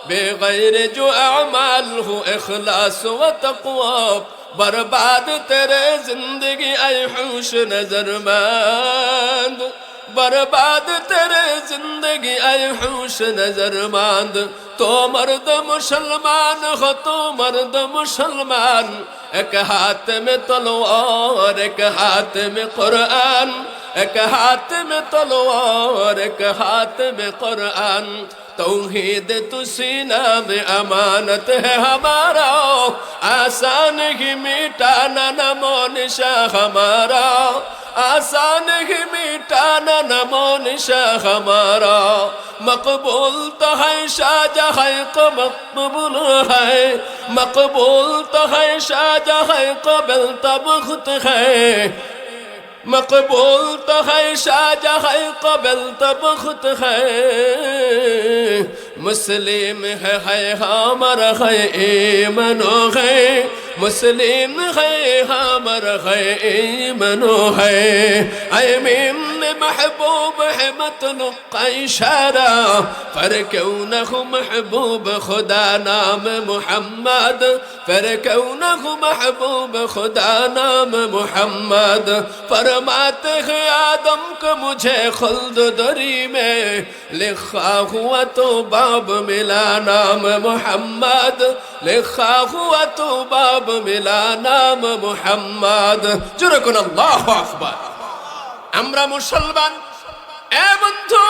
S1: बेगैर जो अमाल हो इखलास व तक़वा, बर्बाद तेरे जिंदगी ऐ होश नजरमंद, बर्बाद तेरे जिंदगी आए होश नजर मांद तो मर्द मुसलमान हो तो मर्द मुसलमान एक हाथ में तलवार एक हाथ में कुरान एक हाथ में तलवार एक हाथ में कुरान तौहीद तो सीना में अमानत है हमारा आसान ही मिटाना नमो निशा हमारा आसान ही मिटाना नमो निशा हमारा मकबूल तो है शाहजहां को मकबूल है मकबूल तो है शाहजहां को बिल्ता बख्त है मकबूल तो है शाहजहां कबल तबख्त है मुस्लिम है हमारा है ईमानो है मुस्लिम है हमारा है ईमानो है आमीन महबूब है मतलुक इशारा पर क्यों न हो महबूब खुदा नाम मुहम्मद पर क्यों न हो महबूब खुदा नाम मुहम्मद फरमाते हैं आदम को मुझे खुल्द दरी में लिखा हुआ तो बाब मिला नाम मुहम्मद लिखा हुआ तो बाब मिला नाम मुहम्मद जुरकुन अल्लाहु আকবার আমরা মুসলমান এ বন্ধু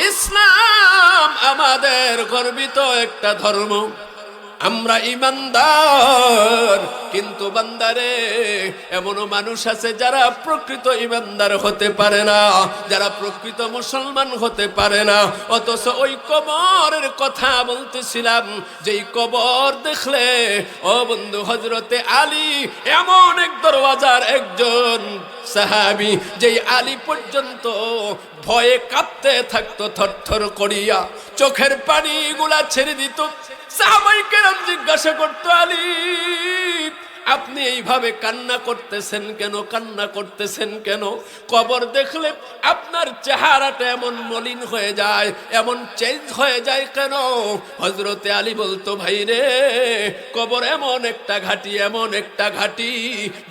S1: ইসলাম আমাদের গর্বিত একটা ধর্ম আমরা ঈমানদার কিন্তু বান্দারে এমনও মানুষ আছে যারা প্রকৃত ঈমানদার হতে পারে না যারা প্রকৃত মুসলমান হতে পারে না অথচ ওই কবরের কথা বলতেছিলাম যেই কবর দেখলে ও বন্ধু হযরতে আলী এমন এক দরওয়াজার একজন সাহাবী যেই আলী পর্যন্ত ভয়ে কাঁপতে থাকতো থরথর করিয়া চোখের পানিগুলা ছেড়ে দিত সাহাবায়ে কেরাম জিজ্ঞাসা করতো আলী আপনি এইভাবে কান্না করতেছেন কেন কান্না করতেছেন কেন কবর দেখলে আপনার চেহারাটা এমন মলিন হয়ে যায় এমন চেঞ্জ হয়ে যায় কেন হযরতে আলী বলতো ভাই রে কবর এমন একটা ঘাটি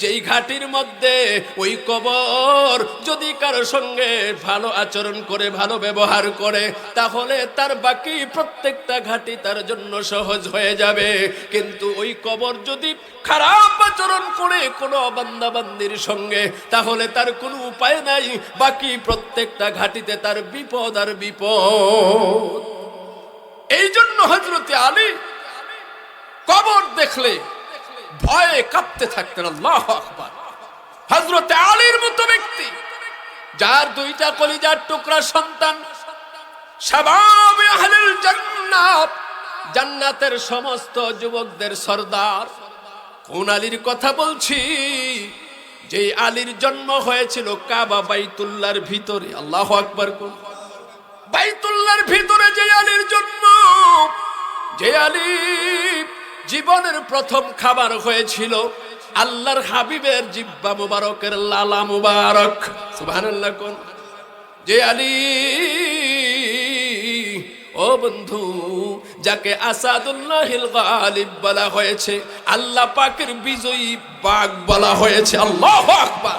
S1: যেই ঘাটির মধ্যে ওই কবর যদি কারো সঙ্গে ভালো আচরণ করে ভালো ব্যবহার করে তাহলে তার বাকি প্রত্যেকটা ঘাটি তার জন্য সহজ হয়ে যাবে কিন্তু ওই কবর যদি খারাপ আচরণ করে কোনো বান্দা বান্দির সঙ্গে তাহলে তার কোনো উপায় নাই বাকি প্রত্যেকটা ঘাটিতে তার বিপদ আর বিপদ এই জন্য হযরতে আলী কবর দেখলে ভয়ে কাঁপতে থাকতেন আল্লাহু আকবার হযরতে আলীর মতো ব্যক্তি যার দুইটা কলিজার টুকরা সন্তান শাবাব আহলুল জান্নাত জান্নাতের সমস্ত যুবকদের সরদার কোন আলীর কথা বলছি যে আলীর জন্ম হয়েছিল কাবা বাইতুল্লাহর ভিতরে আল্লাহু আকবার কোন বাইতুল্লাহর ভিতরে যে আলীর জন্ম যে আলী জীবনের প্রথম খাবার হয়েছিল আল্লাহর হাবিবের জিহ্বা মুবারকের লালা মুবারক সুবহানাল্লাহ কোন যে আলী ও বন্ধু যাকে আসাদুল্লাহিল গালিব বলা হয়েছে আল্লাহ পাকের বিজয়ী বাঘ বলা হয়েছে আল্লাহু আকবার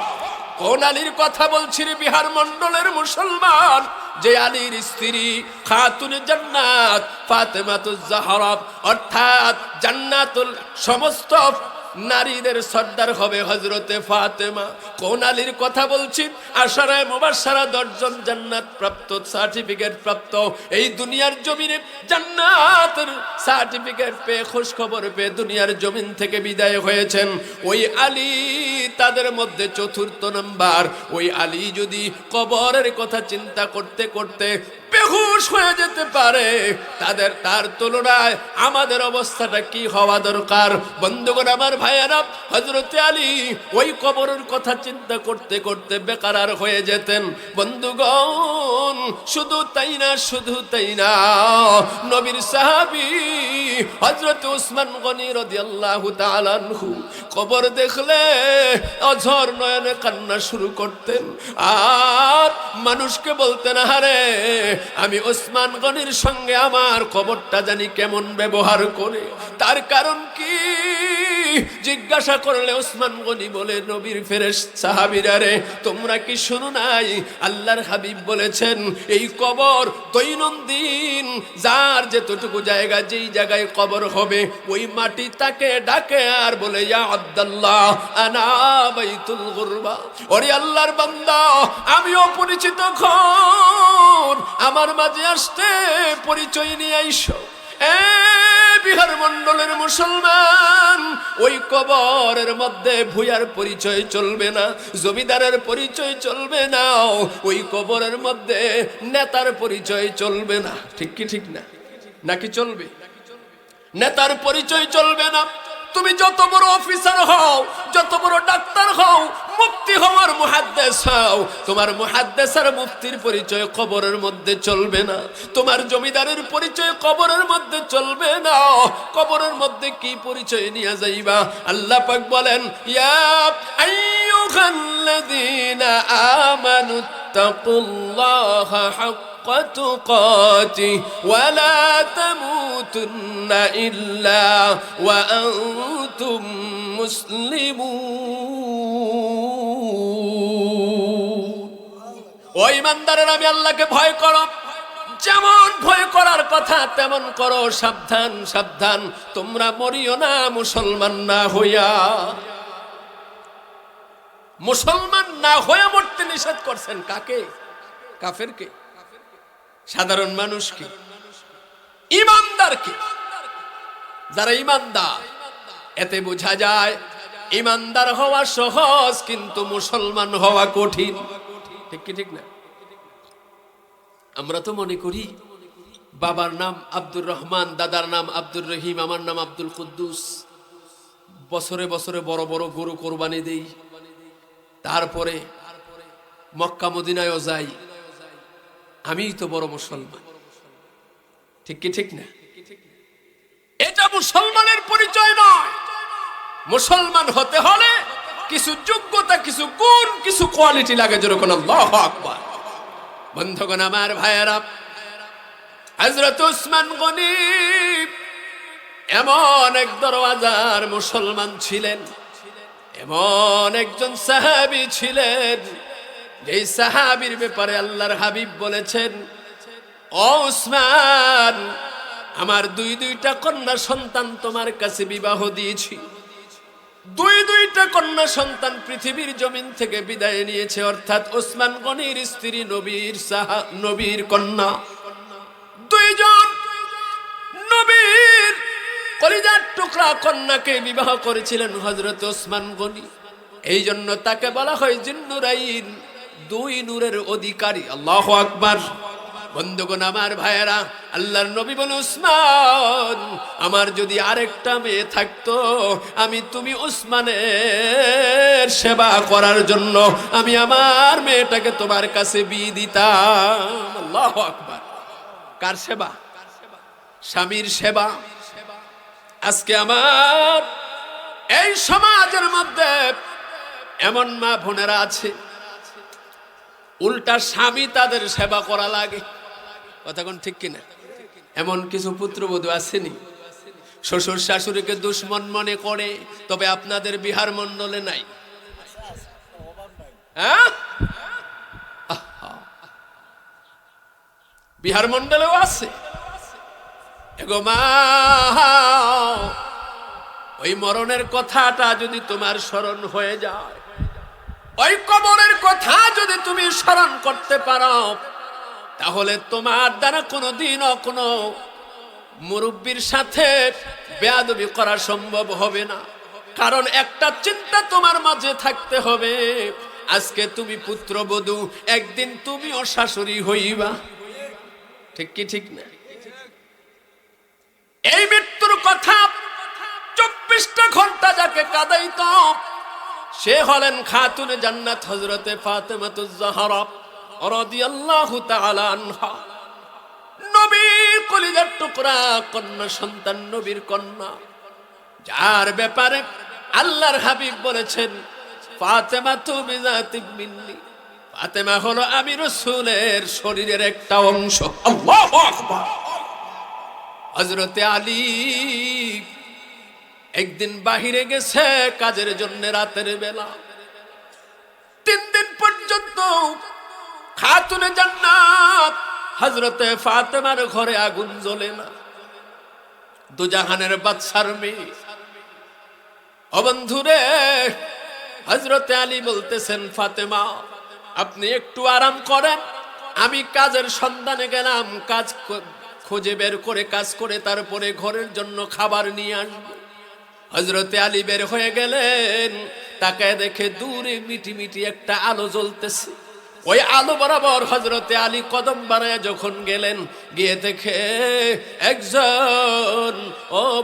S1: কোন আলীর কথা বলছি রে বিহার মণ্ডলের মুসলমান যে আলীর স্ত্রী খাতুনে জান্নাত ফাতেমাতুজ জাহরা অর্থাৎ জান্নাতুল সমস্ত নারীদের সর্দার হবে হযরতে ফাতেমা কোন আলীর কথা বলছি আশারায়ে মুবাশশারা 10 জন জান্নাত প্রাপ্ত সার্টিফিকেট প্রাপ্ত এই দুনিয়ার জমিনে জান্নাতের সার্টিফিকেট পেয়ে খুশ খবর পেয়ে দুনিয়ার জমিন থেকে বিদায় হয়েছেন ওই আলী তাদের মধ্যে চতুর্থ নাম্বার ওই আলী যদি কবরের কথা চিন্তা করতে করতে বেহুশ হয়ে যেতে পারে তার তুলনায় আমাদের অবস্থাটা কি হওয়া দরকার বন্ধুগণ আমার ভাইয়েরা হযরতে আলী ওই কবরের কথা চিন্তা করতে করতে বেকারার হয়ে যেতেন বন্ধুগণ শুধু তাই না নবীর সাহাবী হযরত উসমান গনি রাদিয়াল্লাহু তাআলা আনহু কবর দেখলে অঝর নয়নে কান্না শুরু করতেন আর মানুষকে বলতেন আরে আমি ওসমান গনির সঙ্গে আমার কবরটা জানি কেমন ব্যবহার করে। তার কারণ কি জিজ্ঞাসা করলে ওসমান গনি বলে, নবীর ফেরেশতা সাহাবীরা রে, তোমরা কি শুনো নাই আল্লাহর হাবিব বলেছেন এই কবর দৈনন্দিন যার যেতটুকু জায়গা, যেই জায়গায় কবর হবে ওই মাটি তাকে ডাকে আর বলে, ইয়া আব্দুল্লাহ আনা বাইতুল গুরবা, ওরে আল্লাহর বান্দা আমি অপরিচিত ঘর, আমার মাঝে আসতে পরিচয় নিয়ে আইসো। বিহার মন্ডলের মুসলমান, ওই কবরের মধ্যে ভূয়ার পরিচয় চলবে না, জমিদারের পরিচয় চলবে না, ওই কবরের মধ্যে নেতার পরিচয় চলবে না। ঠিক কি ঠিক না? নাকি চলবে? নেতার পরিচয় চলবে না। তুমি যত বড় অফিসার হও, যত বড় ডাক্তার হও, মুফতি হওয়ার মুহাদ্দিস হও, তোমার মুহাদ্দিস আর মুফতির পরিচয় কবরের মধ্যে চলবে না। তোমার জমিদারের পরিচয় কবরের মধ্যে চলবে না। কবরের মধ্যে কি পরিচয় নিয়ে যাইবা? আল্লাহ পাক বলেন, ইয়া আইয়ুহাল্লাযীনা আমানু তাকুল্লাহা হাক্কা তুকাতিহি ওয়া লা তামুতুন্না ইল্লা ওয়া আনতুম মুসলিমুন। ও ঈমানদারেরা, আমি আল্লাহকে ভয় করো, যেমন ভয় করার কথা তেমন করো। সাবধান সাবধান, তোমরা মরিও না মুসলমান না হইয়া। মুসলমান না হয়ে মরতে নিষেধ করছেন কাকে? কাফেরকে? সাধারণ মানুষকে? ইমানদারকে? যারা ইমানদার, এতে বোঝা যায় ইমানদার হওয়া সহজ কিন্তু মুসলমান হওয়া কঠিন। ঠিক কি ঠিক না? আমরা তো মনে করি বাবার নাম আব্দুর রহমান, দাদার নাম আব্দুর রহিম, আমার নাম আব্দুল কুদ্দুস, বছরে বছরে বড় বড় গরু কোরবানি দেই, তারপরে মক্কা মদিনায়ও যাই, আমিই তো বড় মুসলমান। ঠিক কি ঠিক না? এটা মুসলমানের পরিচয় নয়। মুসলমান হতে হলে কিছু যোগ্যতা, কিছু গুণ, কিছু কোয়ালিটি লাগে। যেরকম আল্লাহু আকবার। বন্ধুগণ আমার, ভাইয়েরা, হযরত ওসমান গনি এমন এক দরওয়াজার মুসলমান ছিলেন, এমন একজন সাহাবী ছিলেন, যেই সাহাবীর ব্যাপারে আল্লাহর হাবিব বলেছেন, ও ওসমান, আমার দুইটা কন্যা সন্তান তোমার কাছে বিবাহ দিয়েছি। দুইটা কন্যা সন্তান পৃথিবীর জমিন থেকে বিদায় নিয়েছে, অর্থাৎ ওসমান গনির স্ত্রী নবীর কন্যা দুইজন নবীর কলিজার টুকরা কন্যাকে বিবাহ করেছিলেন হযরত ওসমান গনি। এই জন্য তাকে বলা হয় জিন্নুরাইন, দুই নূরের অধিকারী। আল্লাহু আকবার। বন্ধুগণ আমার, ভাইয়েরা, আল্লাহর নবী বলে, ওসমান, আমার যদি আরেকটা মেয়ে থাকতো, তুমি ওসমানের সেবা করার জন্য আমি আমার মেয়েটাকে তোমার কাছে বিয়ে দিতাম। আল্লাহু আকবার। কার সেবা? স্বামীর সেবা। আজকে আমার এই সমাজের মধ্যে এমন মা বোনেরা আছে, উল্টা স্বামী তাদের সেবা করা লাগে। কথা কোন ঠিক কিনা? এমন কিছু পুত্রবধূ আসেনি, শ্বশুর শাশুড়িকে দুশ্মন মনে করে, তবে আপনাদের বিহার মন্ডলে নাই। হ্যাঁ, বিহার মন্ডলেও আছে। এগো মা, ওই মরণের কথাটা যদি তোমার স্মরণ হয়ে যায়, ওই কবরের কথা যদি তুমি স্মরণ করতে পারো, তাহলে তোমার দ্বারা কোনোদিনও কোনো মুরব্বির সাথে বেয়াদবি করা সম্ভব হবে না। কারণ একটা চিন্তা তোমার মাঝে থাকতে হবে, আজকে তুমি পুত্রবধূ, একদিন তুমিও শাশুড়ি হইবা। ঠিক কি ঠিক না? এই মৃত্যুর কথা 24টা ঘন্টা যাকে কাঁদাইত, সে হলেন খাতুনে জান্নাত হযরতে ফাতেমাতুজ জাহরা রাদিয়াল্লাহু তাআলা আনহা। নবীর কলিজার টুকরা কন্যা সন্তান, নবীর কন্যা, যার ব্যাপারে আল্লাহর হাবিব বলেছেন, ফাতেমাতু বিযাতি মিন্নি, ফাতেমা হলো আমি রাসূলের শরীরের একটা অংশ। আল্লাহু আকবার। হযরতে আলী একদিন বাহিরে গেছে কাজের জন্য রাতের বেলা। 3 দিন পর্যন্ত খাতুনে জান্নাত হযরতে ফাতেমার ঘরে আগুন জ্বলে না। দুজাহানের বাদশার মেয়ে। ও বন্ধুরে, হযরতে আলী বলতেছেন ফাতেমা আপনি একটু আরাম করেন, আমি কাজের সন্ধানে গেলাম, কাজ খুঁজে বের করে কাজ করে তারপরে ঘরের জন্য খাবার নিয়ে আসবো। হযরতে আলী বের হয়ে গেলেন, তাকায় দেখে দূরে মিটি মিটি একটা আলো জ্বলতেছে। ওই আলো বরাবর হযরতে আলী কদম বাড়ায় যখন গেলেন, গিয়ে দেখে একজন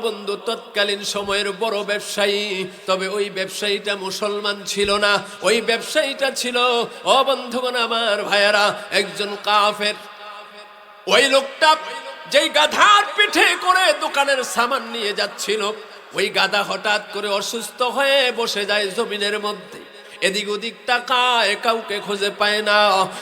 S1: বন্ধু তৎকালীন সময়ের বড় ব্যবসায়ী। তবে ওই ব্যবসায়ীটা মুসলমান ছিল না, ওই ব্যবসায়ীটা ছিল বন্ধুগণ আমার ভাইয়েরা একজন কাফের। ওই লোকটা যেই গাধার পিঠে করে দোকানের সামান নিয়ে যাচ্ছিল, ওই গাধা হঠাৎ করে অসুস্থ হয়ে বসে যায় জমিনের মধ্যে। এদিক ওদিক তাকায়, কাউকে খুঁজে পায় না।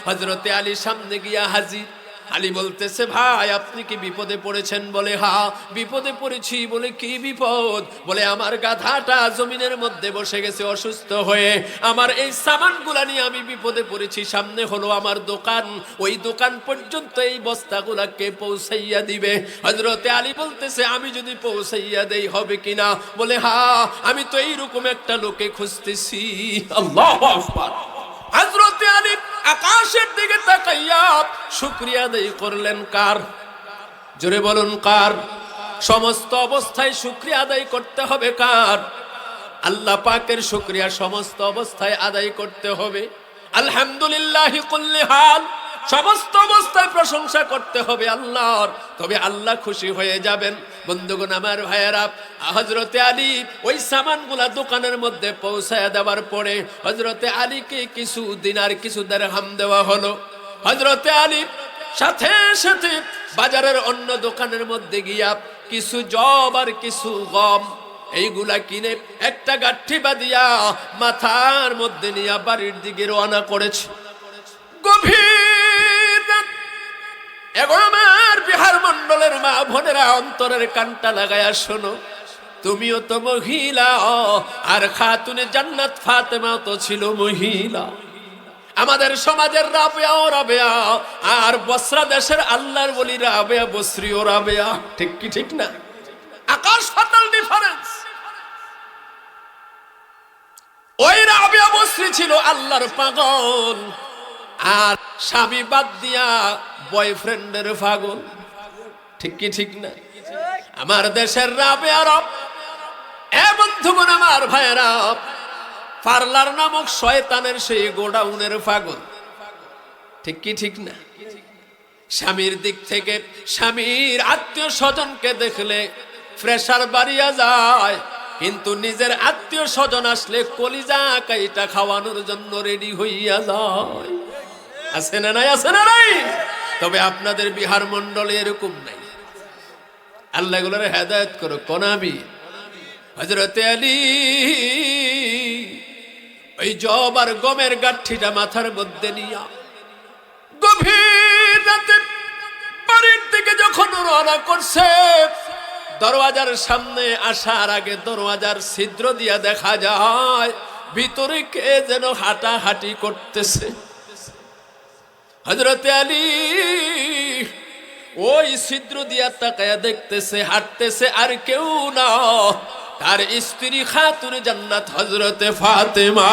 S1: হযরতে আলী সামনে গিয়া হাজির। আলী বলতেছে ভাই আপনি কি বিপদে পড়েছেন? বলে হ্যাঁ বিপদে পড়েছি। বলে কি বিপদ? বলে আমার গাধাটা জমিনের মধ্যে বসে গেছে অসুস্থ হয়ে, আমার এই সামানগুলা নিয়ে আমি বিপদে পড়েছি। সামনে হলো আমার দোকান, ওই দোকান পর্যন্ত এই বস্তাগুলা কে পৌঁছাইয়া দিবে? হযরতে আলী বলতেছে আমি যদি পৌঁছাইয়া দেই হবে কিনা? বলে হ্যাঁ আমি তো এইরকম একটা লোকে খুঁজতেছি। আল্লাহু আকবার। হযরতে আলী আকাশের দিকে তাকাইয়া শুকরিয়া আদায় করলেন। কার? জোরে বলুন কার? সমস্ত অবস্থায় শুকরিয়া আদায় করতে হবে কার? আল্লাহ পাকের শুকরিয়া সমস্ত অবস্থায় আদায় করতে হবে। আলহামদুলিল্লাহি কুল্লি হাল, সমস্ত অবস্থায় প্রশংসা করতে হবে আল্লাহর, তবে আল্লাহ খুশি হয়ে যাবেন। বন্ধুগণ আমার ভাইয়েরা, হযরতে আলী ওই সামানগুলা দোকানের মধ্যে পৌঁছায় দেওয়ার পরে হযরতে আলীকে কিছু দিনার কিছু দিরহাম দেওয়া হলো। হযরতে আলী সাথে সাথে বাজারের অন্য দোকানের মধ্যে গিয়া কিছু জব আর কিছু গম এইগুলা কিনে একটা গাঠি বাঁধিয়া মাথার মধ্যে নিয়ে বাড়ির দিকে রওনা করেছে। গভীর রাত, এখন আমার বিহার মন্ডলের মা বোনেরা অন্তরের কানটা লাগায়া শোনো, তুমিও তো মহিলা, আর খাতুনে জান্নাত ফাতেমা তো ছিল মহিলা। আমাদের সমাজের রাবেয়া ও রাবেয়া, আর বসরা দেশের আল্লাহর ওলি রাবেয়া বসরি ও রাবেয়া, ঠিক কি ঠিক না? আকাশ পাতাল ডিফারেন্স। ওই রাবেয়া বসরি ছিল আল্লাহর পাগল, আর স্বামী বাদ দিয়া বয়ফ্রেন্ডের পাগল, ঠিক কি ঠিক না? আমার দেশের রাবেয়া রব, এ বন্ধুগণ আমার ভাইয়েরা, পার্লার নামক শয়তানের সেই গোডাউনের পাগল, ঠিক কি ঠিক না? স্বামীর দিক থেকে স্বামীর আত্মীয় স্বজনকে দেখলে প্রেসার বাড়িয়া যায়, কিন্তু নিজের আত্মীয় স্বজন আসলে কলিজা কাইটা খাওয়ানোর জন্য রেডি হইয়া যায়। আছে না নাই? আছে না নাই? তবে আপনাদের বিহার মন্ডলে এরকম নাই। আল্লাহ এগুলোর হেদায়েত করো। কোনাবি হযরতে আলী ওই জব আর গমের গাঠিটা মাথার মধ্যে নিয়া গভীর রাতে বাড়ির দিকে যখন রওনা করছে, দরওয়াজার সামনে আসার আগে দরওয়াজার ছিদ্র দিয়া দেখা যায় ভিতরে কে যেন হাঁটাহাঁটি করতেছে। হযরতে আলী ওই ছিদ্র দিয়া তাকায়া দেখতেছে হাঁটতেছে, আর কেউ না, তার স্ত্রী খাতুনে জান্নাত হযরতে ফাতেমা।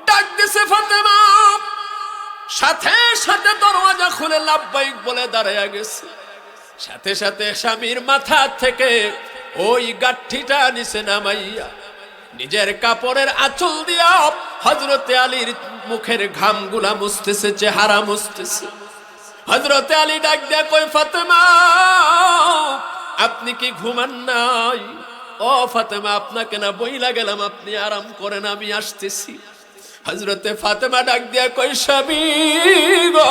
S1: ডাক দিছে ফাতেমা, সাথে সাথে দরওয়াজা খুলে লাব্বাইক বলে দাঁড়ায়া গেছে। সাথে সাথে স্বামীর মাথা থেকে ওই গাঠিটা নিচে নামাইয়া নিজের কাপড়ের আঁচল দিয়া হযরতে আলীর মুখের ঘামগুলা মুছতেছে, চেহারা মুছতেছে। হযরতে আলী ডাক দিয়া কই ফাতেমা আপনি কি ঘুমান নাই? ও ফাতেমা আপনাকে না বইলা গেলাম আপনি আরাম করেন, আমি আসতেছি। হযরতে ফাতেমা ডাক দিয়া কই স্বামী গো,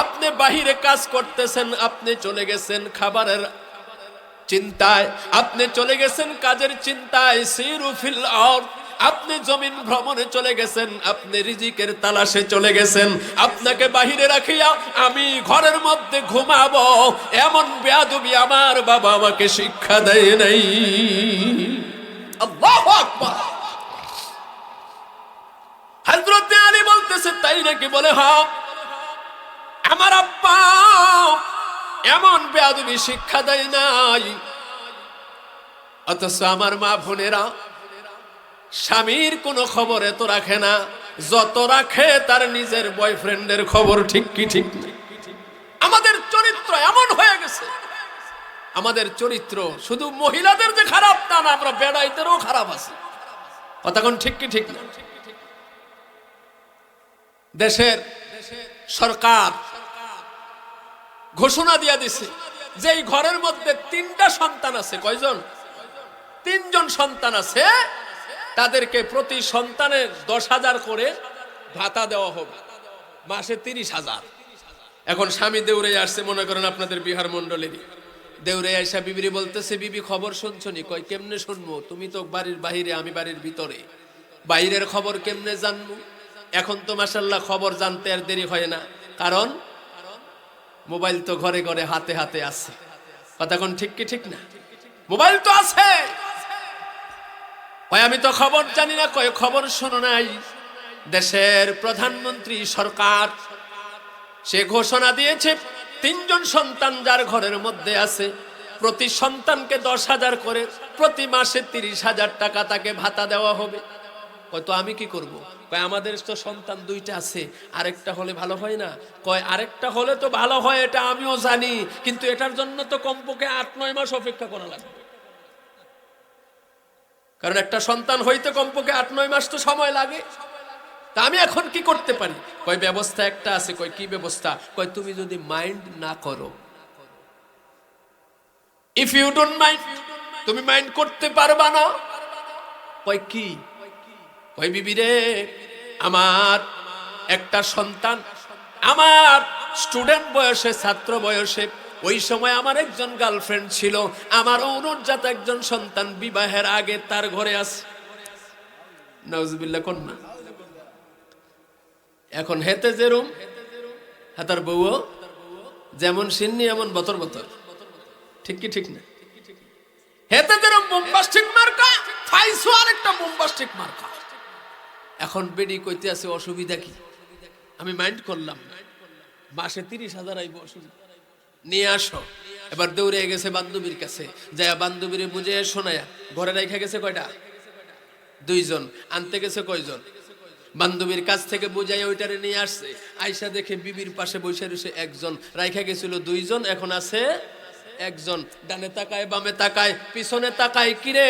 S1: আপনি বাহিরে কাজ করতেছেন, আপনি চলে গেছেন খাবারের চিন্তায়, আপনি চলে গেছেন কাজের চিন্তায়। সিরু ফিল আরদ, আপনি জমিন ভ্রমণে চলে গেছেন, আপনি রিজিকের তালাশে চলে গেছেন, আপনাকে বাহিরে রাখিয়া আমি ঘরের মধ্যে ঘুমাবো, এমন বেয়াদবি আমার বাবা আমাকে শিক্ষা দেয় নাই। আল্লাহু আকবার। হযরত আলী বলতেছে তাই নাকি? বলে হ্যাঁ, আমার আব্বা এমন বেয়াদবি শিক্ষা দেয় নাই। অথচ আমার মা বোনেরা স্বামীর কোনো খবর এত রাখে না যত রাখে তার নিজের বয়ফ্রেন্ডের খবর। ঠিক কি ঠিক না? আমাদের চরিত্র এমন হয়ে গেছে। আমাদের চরিত্র শুধু মহিলাদের যে খারাপ তা না, আমরা বেড়াইতেরও খারাপ আছে। কথা কোন ঠিক কি ঠিক না? দেশের সরকার ঘোষণা দিয়া দিছে যে এই ঘরের মধ্যে 3টা সন্তান আছে। কয়জন? 3 জন সন্তান আছে, তাদেরকে প্রতি সন্তানের 10,000 করে ভাতা দেওয়া হবে, মাসে 30,000। এখন স্বামী দেউরে আসছে, মনে করেন আপনাদের বিহার মন্ডলেরই। দেউরে আইসা বিবিরে বলতেছে, বিবি খবর শুনছনি? কয় কেমনে শুনবো, তুমি তো বাড়ির বাহিরে, আমি বাড়ির ভিতরে, বাইরের খবর কেমনে জানবো? এখন তো মাশাআল্লাহ খবর জানতে আর দেরি হয় না, কারণ মোবাইল তো ঘরে ঘরে হাতে হাতে আছে। কথা কোন ঠিক কি ঠিক না? মোবাইল তো আছে। কয় আমি তো খবর জানি না। কয় খবর শোনো নাই? দেশের প্রধানমন্ত্রী সরকার সে ঘোষণা দিয়েছে 3 জন সন্তান যার ঘরের মধ্যে আছে প্রতি সন্তানকে 10,000 করে প্রতি মাসে 30,000 টাকা তাকে ভাতা দেওয়া হবে। কয় তো আমি কি করব? কয় আমাদের তো সন্তান 2টা আছে, আরেকটা হলে ভালো হয় না? কয় আরেকটা হলে তো ভালো হয়, এটা আমিও জানি, কিন্তু এটার জন্য তো কমপক্ষে 8-9 মাস অপেক্ষা করা লাগবে। কারণ একটা সন্তান হইতে কমপক্ষে 8-9 মাস তো সময় লাগে। তা আমি এখন কি করতে পারি? কয় ব্যবস্থা একটা আছে। কয় কি ব্যবস্থা? কয় তুমি যদি মাইন্ড না করো, ইফ ইউ ডোন্ট মাইন্ড, তুমি মাইন্ড করতে পারবা না। কয় কি? কয় বিবি রে, আমার একটা সন্তান, আমার স্টুডেন্ট বয়সে, ছাত্র বয়সে, ওই সময় আমার একজন গার্লফ্রেন্ড ছিল, আমার অনুরজাত একজন সন্তান বিবাহের আগে তার ঘরে আছে। নাউজুবিল্লাহ কন্যা। এখন হেতে যেরম হাতার বউও যেমন সিন্নি এমন বতর বতর। ঠিক কি ঠিক না? হেতে যেরম বোম্বাস্টিক মার্কা, ফাইসো আরেকটা বোম্বাস্টিক মার্কা। এখন বেডি কইতে আছে অসুবিধা কি? আমি মাইন্ড করলাম, মাসে 30,000 আইব, অসুবিধা নিয়ে আসো। এবার দৌড়ে গেছে বান্ধবীর কাছে, যায় বান্ধবীরে বুঝে শোনায়া ঘরে রাইখা গেছে কয়টা? 2 জন। আনতে গেছে কয়জন? বান্ধবীর কাছ থেকে বুঝাই ওইটারে নিয়ে আসছে। আয়সা দেখে বিবির পাশে বসে রয়েছে একজন, রাইখা গেছিল 2 জন, এখন আছে 1 জন। ডানে তাকায়, বামে তাকায়, পিছনে তাকায়, কিরে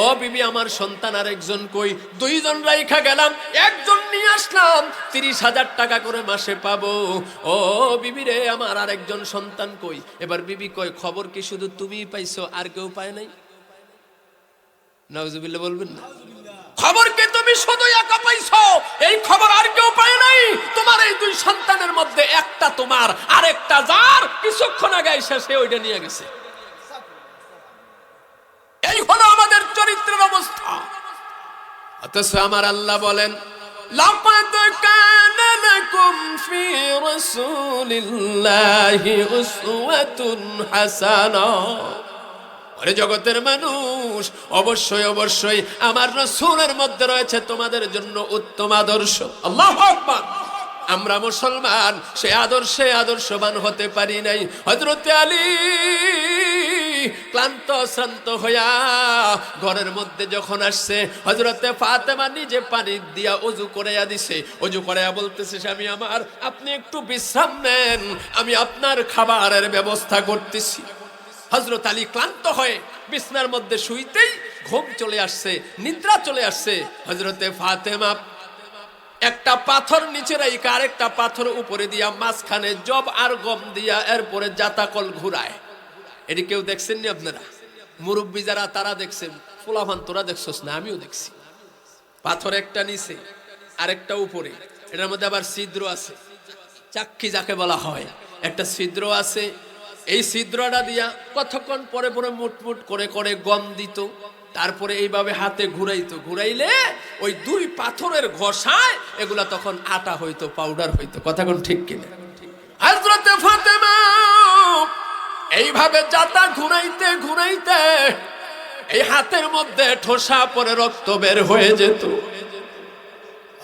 S1: ও বিবি আমার সন্তান আর 1 জন কই? 2 জন রাইখা গেলাম, 1 জন নিয়ে আসলাম, 30,000 টাকা করে মাসে পাবো। ও বিবি রে, আমার আর 1 জন সন্তান কই? এবার বিবি কয় খবর কি শুধু তুমিই পাইছো, আর কেউ পায় নাই? নাউজুবিল্লাহ বলবেন না? খবর কে তুমি শুধু একা পাইছো, এই খবর আর কেউ পায় নাই। তোমার এই 2 সন্তানের মধ্যে একটা তোমার, আরেকটা যার, কিছুক্ষণ আগে এসে সে ওইটা নিয়ে গেছে। এই হলো আমাদের চরিত্রের অবস্থা। অথচ আমার আল্লাহ বলেন, লাকাদ কানা লাকুম ফি রাসূলিল্লাহি উসওয়াতুন হাসানাহ। আরে জগতের মানুষ, অবশ্যই অবশ্যই আমার রাসূলের মধ্যে রয়েছে তোমাদের জন্য উত্তম আদর্শ। আল্লাহু আকবার। আমরা মুসলমান, সে আদর্শে আদর্শবান হতে পারি নাই। হযরত আলী ক্লান্ত শ্রান্ত হইয়া ঘরের মধ্যে যখন আসছে, হযরতে ফাতেমা নিজে পানি দিয়া ওযু করাইয়া দিছে। ওযু করাইয়া বলতেছে, স্বামী আমার, আপনি একটু বিশ্রাম নেন, আমি আপনার খাবারের ব্যবস্থা করতেছি। হযরত আলী ক্লান্ত হয়ে বিছনার মধ্যে শুইতেই ঘুম চলে আসছে, নিদ্রা চলে আসছে। হযরতে ফাতেমা একটা পাথর নিচে রাইখা আরেকটা পাথর উপরে দিয়া মাঝখানে জব আর গম দিয়া এরপরে জাতাকল ঘুরায়। এটি কেউ দেখছেন নি আপনারা? মুরব্বী যারা তারা দেখছেন, ফুলাফান তোরা দেখছস না? আমিও দেখছি। পাথর একটা নিচে আরেকটা উপরে, এটার মধ্যে আবার ছিদ্র আছে, চাক্কি যাকে বলা হয়, একটা ছিদ্র আছে। এই ছিদ্রটা দিয়া কতক্ষণ পরে পরে মুটমুট করে করে গম দিত। তারপরে এইভাবে হাতে ঘুরাইতো, ঘুরাইলে ওই দুই পাথরের ঘষায় এগুলা তখন আটা হইতো, পাউডার হইতো। কথা কোন ঠিক কিনা? হযরতে ফাতেমা এইভাবে জাতা ঘুরাইতে ঘুরাইতে এই হাতের মধ্যে ঠোসা পরে রক্ত বের হয়ে যেত।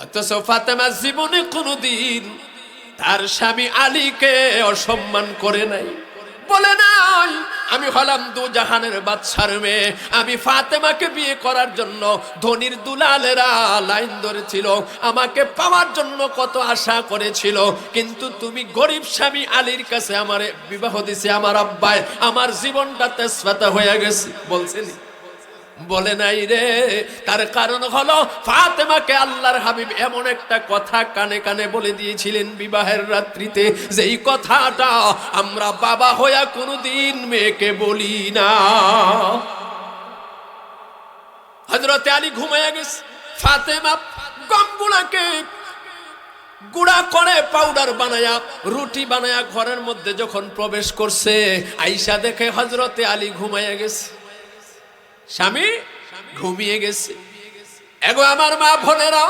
S1: অথচ ফাতেমা জীবনে কোনোদিন তার স্বামী আলীকে অসম্মান করে নাই, বলে নাই আমি হলাম দু জাহানের বাদশার মেয়ে, আমি ফাতেমাকে বিয়ে করার জন্য ধনির দুলালেরা লাইন ধরেছিল, আমাকে পাওয়ার জন্য কত আশা করেছিল, কিন্তু তুমি গরিব স্বামী আলীর কাছে আমারে বিবাহ দিছে আমার আব্বাই, আমার জীবনটা তেজপাতা হয়ে গেছে। বলছেন? বলে নাই রে। তার কারণ হলো ফাতেমাকে আল্লাহর হাবিব এমন একটা কথা কানে কানে বলে দিয়েছিলেন বিবাহের রাত্রিতে, যেই কথাটা আমরা বাবা হইয়া কোনোদিন মেয়েকে বলি না। হযরতে আলী ঘুমাইয়া গেছে, ফাতেমা গমগুলাকে গুড়া করে পাউডার বানায়া রুটি বানায়া ঘরের মধ্যে যখন প্রবেশ করছে, আয়েশা দেখে হযরতে আলী ঘুমাইয়া গেছে, স্বামী ঘুমিয়ে গেছে। এগো আমার মা বোনেরা,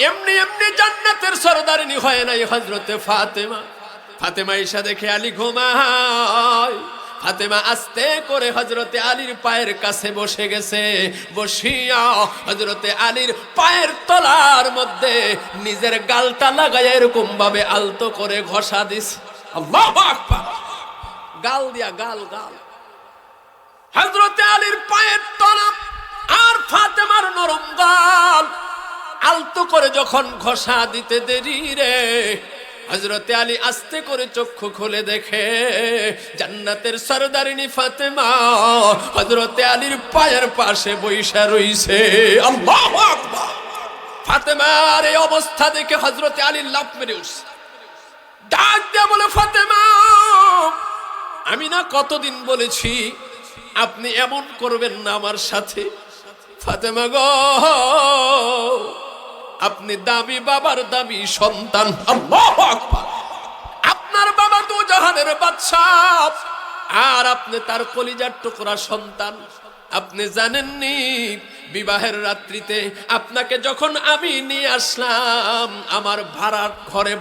S1: এমনি এমনি জান্নাতের সরদারিনী হয় নাই হযরতে ফাতেমা। ফাতেমা আয়েশা দেখে আলী ঘুমায়, ফাতেমা আস্তে করে হযরতে আলীর পায়ের কাছে বসে গেছে, বসিয়া হযরতে আলীর পায়ের তলার মধ্যে নিজের গালটা লাগায় এরকম ভাবে আলতো করে ঘষা দিছে। আল্লাহু আকবার! গাল দিয়া গাল গাল। হযরতে আলীর পায়ের তলা আর ফাতেমার নরম গাল আলতো করে যখন ঘষা দিতে দেরি রে, হযরতে আলী আস্তে করে চক্ষু খুলে দেখে জান্নাতের সরদারিনী ফাতেমা হযরতে আলীর পায়ের পাশে বইসা রইছে। আল্লাহু আকবার! ফাতেমার এই অবস্থা দেখে হযরতে আলী লাফ মেরে উঠছে, ডাক দিয়ে বলে, ফাতেমা আমি না কতদিন বলেছি আপনি এমন করবেন না আমার সাথে। ফাতেমা গো, আপনি দামি বাবার দামি সন্তান। আল্লাহু আকবার! আপনার বাবা দু জাহানের বাদশা আর আপনি তার কলিজার টুকরা সন্তান। আপনি জানেননি বিবাহের রাত্রিতে আপনাকে যখন আমি নিয়ে আসলাম আমার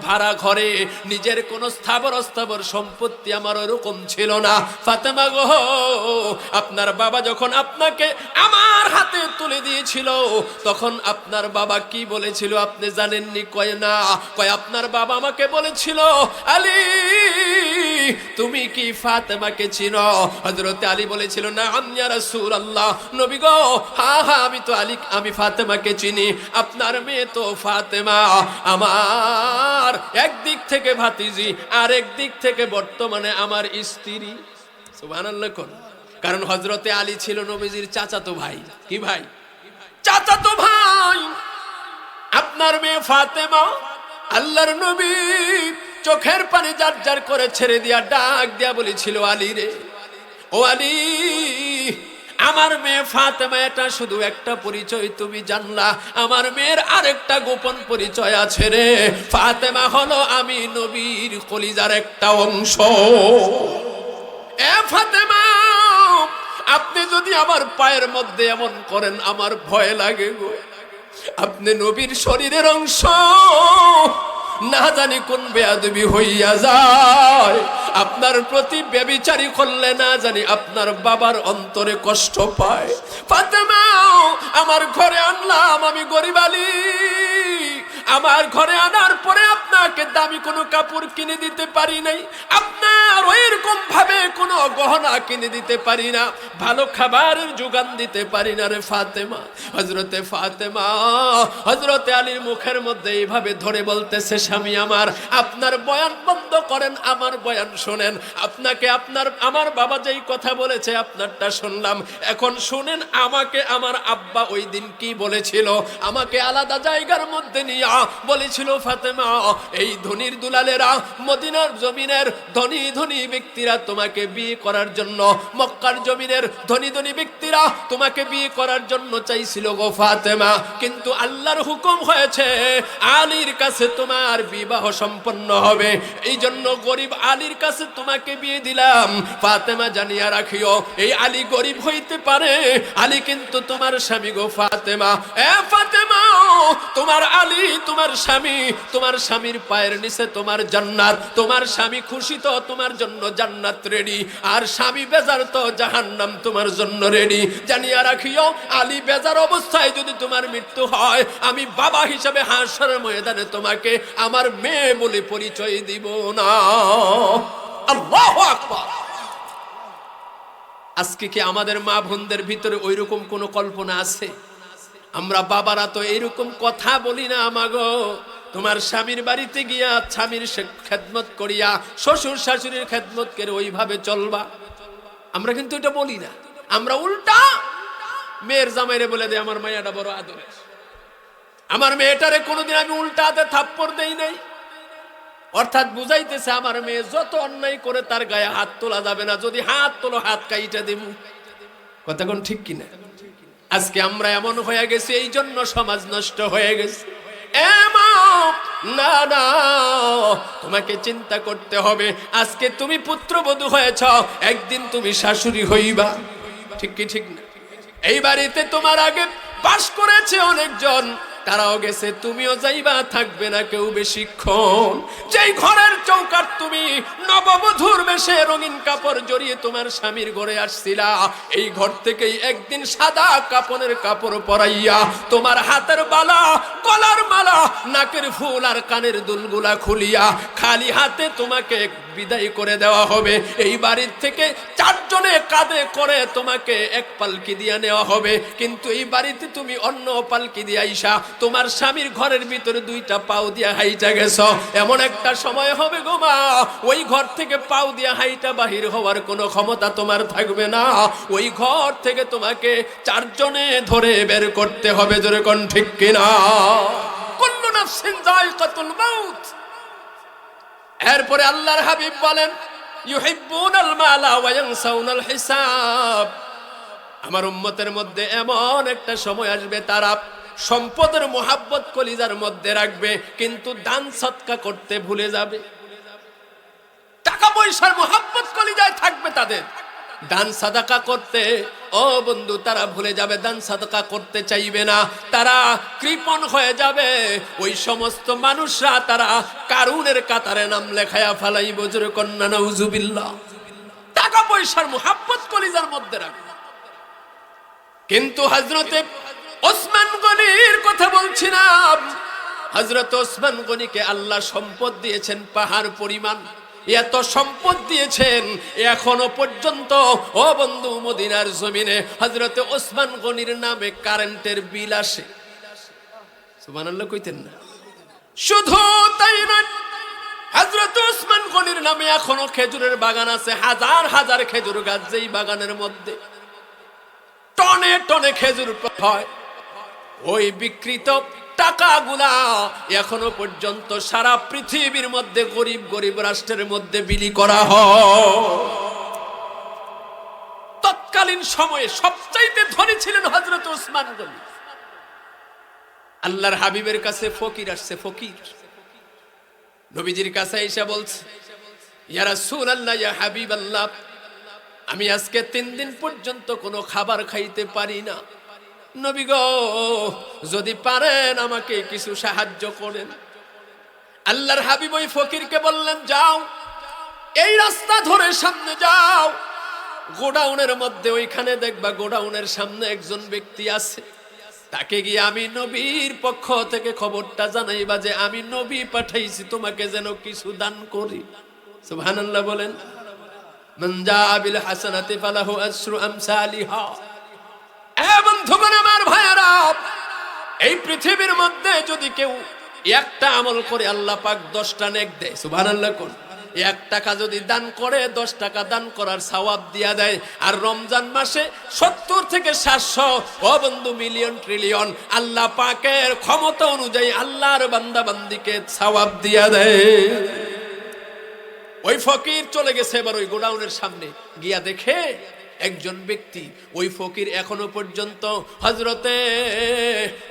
S1: ভাড়া ঘরে নিজের কোনো স্থাবর অস্থাবর সম্পত্তি আমার ওরকম ছিল না। ফাতেমা গো, আপনার বাবা যখন আপনাকে আমার হাতে তুলে দিয়েছিল তখন আপনার বাবা কি বলেছিল আপনি জানেননি? কয় না, কয় আপনার বাবা আমাকে বলেছিল, আলী তুমি কি ফাতেমাকে চিনো? হযরতে আলী বলেছিল, না ইয়া রাসূলুল্লাহ, নবী গো, হ্যাঁ হ্যাঁ আমি ফাতেমাকে চিনি, আপনার মেয়ে তো ফাতেমা আমার একদিক থেকে ভাতিজি আর একদিক থেকে বর্তমানে আমার স্ত্রী। সুবহানাল্লাহ কোন? কারণ হযরতে আলী ছিল নবীজির চাচাতো ভাই। কি ভাই? চাচাতো ভাই। আপনার মেয়ে ফাতেমা আল্লাহর নবী চোখের পানি জার জার করে ছেড়ে দিয়া ডাক দিয়া বলেছিল, আলী রে, ও আলী, আমার মেয়ে ফাতেমা এটা শুধু একটা পরিচয় তুমি জানলা, আমার মেয়ের আরেকটা গোপন পরিচয় আছে রে। ফাতেমা হলো আমি নবীর কলিজার একটা অংশ। এ ফাতেমা, আপনি যদি আমার পায়ের মধ্যে এমন করেন আমার ভয় লাগে গো। আপনি নবীর শরীরের অংশ, না জানি কোন বেয়াদবি হইয়া যায়, আপনার প্রতি ব্যভিচারী করলে না জানি আপনার বাবার অন্তরে কষ্ট পায়। ফাতেমা আমার ঘরে আনলাম, আমি গরিব আলী, আমার ঘরে আনার পরে আপনাকে দামি কোনো কাপড় কিনে দিতে পারি নাই, আপনার ওইরকম ভাবে কোনো গহনা কিনে দিতে পারি না, ভালো খাবারের যোগান দিতে পারি না রে ফাতেমা। হযরতে ফাতেমা হযরতে আলীর মুখের মধ্যে এইভাবে ধরে বলতেছে, স্বামী আমার, আপনার বয়ান বন্ধ করেন, আমার বয়ান শোনেন। আপনাকে আমার বাবা যেই কথা বলেছে আপনারটা শুনলাম, এখন শুনেন আমাকে আমার আব্বা ওই দিন কি বলেছিল। আমাকে আলাদা জায়গার মধ্যে নিয়ে বলেছিল, ফাতেমা এই ধনির দুলালেরা মদিনার জমিনের ধনী ধনী ব্যক্তিরা তোমাকে বিয়ে করার জন্য, মক্কার জমিনের ধনী ধনী ব্যক্তিরা তোমাকে বিয়ে করার জন্য চাইছিল গো ফাতেমা, কিন্তু আল্লাহর হুকুম হয়েছে আলীর কাছে তোমার বিবাহ সম্পন্ন হবে, এই জন্য গরিব আলীর কাছে তোমাকে বিয়ে দিলাম। ফাতেমা জানিয়া রাখিও, এই আলী গরিব হইতে পারে, আলী কিন্তু তোমার স্বামী গো ফাতেমা। এ ফাতেমা, তোমার আলী তোমার স্বামী, তোমার স্বামীর পায়ের নিচে তোমার জান্নাত, তোমার স্বামী খুশি তো তোমার জন্য জান্নাত রেডি, আর স্বামী বেজার তো জাহান্নাম তোমার জন্য রেডি। জানিয়া রাখিও, আলী বেজার অবস্থায় যদি তোমার মৃত্যু হয়, আমি বাবা হিসাবে হাসরের ময়দানে তোমাকে আমার মেয়ে বলে পরিচয় দিব না। আল্লাহু আকবার। আজকে কি আমাদের মা বোনদের ভিতরে ওইরকম কোন কল্পনা আছে? আমরা বাবারা তো এইরকম কথা বলি না, আমাগো তোমার স্বামীর বাড়িতে গিয়া স্বামীর খেদমত করিয়া শ্বশুর শাশুড়ির খেদমত করে ওইভাবে চলবা, আমরা কিন্তু এটা বলি না। আমরা উল্টা মেয়ের জামাইরে বলে দেয় আমার মায়াটা বড় আদরের, আমার মেয়েটারে কোনোদিন আমি উল্টা হাতে থাপ্পড় দেই নাই, অর্থাৎ বুঝাইতেছে আমার মেয়ে যত অন্যায় করে তার গায়ে হাত তোলা যাবে না, যদি হাত তোলো হাত কাইটা দেব। কথা কোন ঠিক কিনা? আজকে আমরা এমন হয়ে গেছি, এই জন্য সমাজ নষ্ট হয়ে গেছে। না না, তোমাকে চিন্তা করতে হবে, আজকে তুমি পুত্রবধূ হয়েছ, একদিন তুমি শাশুড়ি হইবা, ঠিক কি ঠিক না? এই বাড়িতে তোমার আগে বাস করেছে অনেকজন, তারাও গেছে, তুমিও যাইবা, থাকবে না কেউ বেশিক্ষণ। যেই ঘরের চৌকাট তুমি নববধূর বেশে রঙিন কাপড় জড়িয়ে তোমার স্বামীর ঘরে আসছিলা, এই ঘর থেকেই একদিন সাদা কাপড়ের কাপড় পরাইয়া তোমার হাতের বালা, গলার মালা, নাকের ফুল আর কানের দুলগুলা খুলিয়া খালি হাতে তোমাকে বিদায় করে দেওয়া হবে। এই বাড়ির থেকে চারজনে কাঁধে করে তোমাকে এক পালকি দিয়া নেওয়া হবে, কিন্তু এই বাড়িতে তুমি অন্য পালকি দিয়ে আইসা তোমার স্বামীর ঘরের ভিতরে দুইটা পাও দিয়া হাইটা গেছ। এমন একটা সময় হবে গো মা, ওই ঘর থেকে পাও দিয়া হাইটা বাহির হওয়ার কোনো ক্ষমতা তোমার থাকবে না, ওই ঘর থেকে তোমাকে চারজনে ধরে বের করতে হবে। জোরে কোন ঠিক কিনা? কুল্লু নাফসিন যায়কাতুল মাউত। এরপরে আল্লাহর হাবিব বলেন, ইউহিব্বুনাল মালা ওয়া ইয়ানসাউনাল হিসাব। আমার উম্মতের মধ্যে এমন একটা সময় আসবে, তারা সম্পদের মোহাব্বত কলিজার মধ্যে রাখবে, কিন্তু দান সদকা করতে ভুলে যাবে। টাকা পয়সার মোহাব্বত কলিজায় থাকবে তাদের, দান সাদাকা করতে ও বন্ধু তারা ভুলে যাবে, দান সাদাকা করতে চাইবে না, তারা কৃপণ হয়ে যাবে। ওই সমস্ত মানুষরা তারা কারুনের কাতারে নাম লেখায়া ফালাইব। জোরে কন্যা নাউজুবিল্লাহ। টাকা পয়সার মোহাব্বত কলিজার মধ্যে রাখবে। কিন্তু হযরতে ওসমান গনির কথা বলছি না, হযরত ওসমান গনিকে আল্লাহ সম্পদ দিয়েছেন পাহাড় পরিমাণ, এত সম্পদ দিয়েছেন, এখনো পর্যন্ত ও বন্ধু মদিনার জমিনে হযরতে ওসমান গনির নামে কারেন্টের বিল আসে। সুবহানাল্লাহ কইতেন না? শুধু তাই না, হযরত ওসমান গনির নামে এখনো খেজুরের বাগান আছে, হাজার হাজার খেজুর গাছ, যেই বাগানের মধ্যে টনে টনে খেজুর হয়। ওই বিকৃত টাকাগুলা এখনো পর্যন্ত সারা পৃথিবীর মধ্যে গরিব গরিব রাষ্ট্রের মধ্যে বিলি করা হয়। তৎকালীন সময়ে সবচাইতে ধনী ছিলেন হযরত ওসমান গনি। আল্লাহর হাবিবের কাছে ফকির আসছে, ফকির নবীজির কাছে এসে বলছে, ইয়া রাসূলুল্লাহ, ইয়া হাবিবাল্লাহ, আমি আজকে 3 দিন পর্যন্ত কোনো খাবার খাইতে পারি না, নবী গো যদি পারেন আমাকে কিছু সাহায্য করেন। আল্লাহর হাবিব ওই ফকিরকে বললেন, যাও এই রাস্তা ধরে সামনে যাও, গোডাউনের মধ্যে ওইখানে দেখবা গোডাউনের সামনে একজন ব্যক্তি আছে, তাকে গিয়ে আমি নবীর পক্ষ থেকে খবরটা জানাইবা যে আমি নবী পাঠাইছি তোমাকে যেন কিছু দান করি। সুবহানাল্লাহ বলেন। মান জাআ বিল হাসানাতি ফালাহু আশরু আমসালিহা। এ বন্ধুগণ আমার ভাইয়েরা, এই পৃথিবীর মধ্যে যদি কেউ একটা আমল করে আল্লাহ পাক 10টা নেক দেয়। সুবহানাল্লাহ কোন 1 টাকা যদি দান করে 10 টাকা দান করার সওয়াব দিয়া দেয়। আর রমজান মাসে 70 থেকে 700 ও বন্ধু মিলিয়ন ট্রিলিয়ন আল্লাহ পাকের ক্ষমতা অনুযায়ী আল্লাহর বান্দা বান্দিকে সওয়াব দিয়া দেয়। ওই ফকির চলে গেছে এবার ওই গোডাউনের সামনে গিয়া দেখে একজন ব্যক্তি, ওই ফকির এখনো পর্যন্ত হযরতে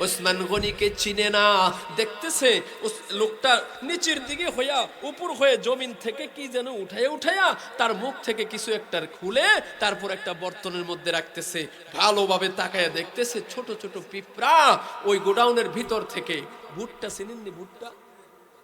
S1: ওসমান গনিকে চিনে না। দেখতেছে লোকটা নিচের দিকে হইয়া উপর হয়ে জমিন থেকে কি যেন উঠাইয়া উঠাইয়া তার মুখ থেকে কিছু একটা খুলে তারপর একটা বর্তনের মধ্যে রাখতেছে। ভালোভাবে তাকায়া দেখতেছে ছোট ছোট পিঁপড়া ওই গোডাউনের ভিতর থেকে ভুট্টা, চিনেননি ভুট্টা,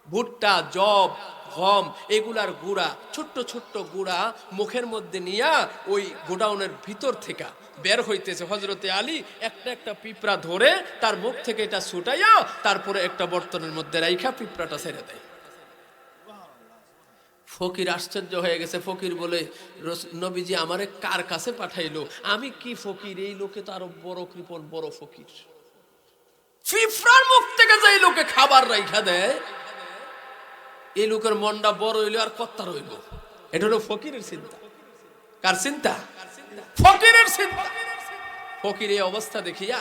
S1: ভুট্টা, জব, গম এগুলার গুড়া, ছোট্ট ছোট্ট গুড়া মুখের মধ্যে নিয়া ওই গোডাউনের ভিতর থেকে বের হইতেছে। হযরতে আলী একটা একটা পিঁপড়া ধরে তার মুখ থেকে এটা ছুটাইয়া তারপরে একটা বর্তনের মধ্যে রাইখা পিঁপড়াটা ছেড়ে দেয়। ফকির আশ্চর্য হয়ে গেছে। ফকির বলে, নবীজি আমারে কার কাছে পাঠাইলো? আমি কি ফকির? এই লোকে তো আরো বড় কৃপণ, বড় ফকির। পিঁপড়ার মুখ থেকে যে লোকে খাবার রাইখা দেয়, এই লোকের মনটা বড় হইলো আর কত্তা রইল। এটা হলো ফকিরের চিন্তা। কার চিন্তা? ফকিরের চিন্তা। ফকির এই অবস্থা দেখিয়া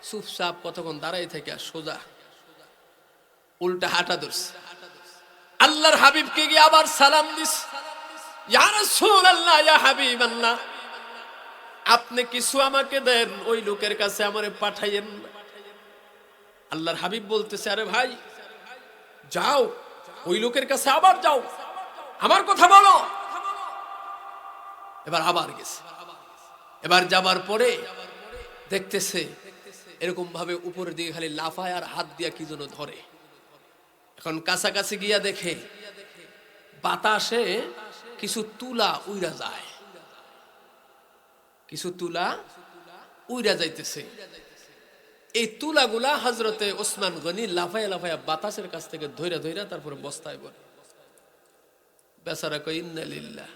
S1: চুপচাপ কতক্ষণ দাঁড়াই থেকে সোজা উল্টা হাঁটা ধরছে। আল্লাহর হাবিবকে গিয়ে আবার সালাম দিস, ইয়া রাসূলুল্লাহ, ইয়া হাবিবাল্লাহ, আপনি কিছু আমাকে দেন, ওই লোকের কাছে আমারে পাঠাইয়েন। আল্লাহর হাবিব বলতেছে, আরে ভাই যাও, ওই লোকের কাছে আবার যাও, আমার কথা বলো। এবার আবার গেছে। এবার যাবার পরে দেখতেছে এরকম ভাবে উপরের দিকে খালি লাফায় আর হাত দিয়া কি যেন ধরে। এখন কাছাকাছি গিয়া দেখে বাতাসে কিছু তুলা উইরা যায়, কিছু তুলা উইরা যাইতেছে। এই তুলাগুলা হযরতে ওসমান গনি লাফায়া লাফায়া বাতাসের কাছ থেকে ধইরা ধইরা তারপরে বস্তায় পড়ে। বেচারা কই, ইন্না লিল্লাহ,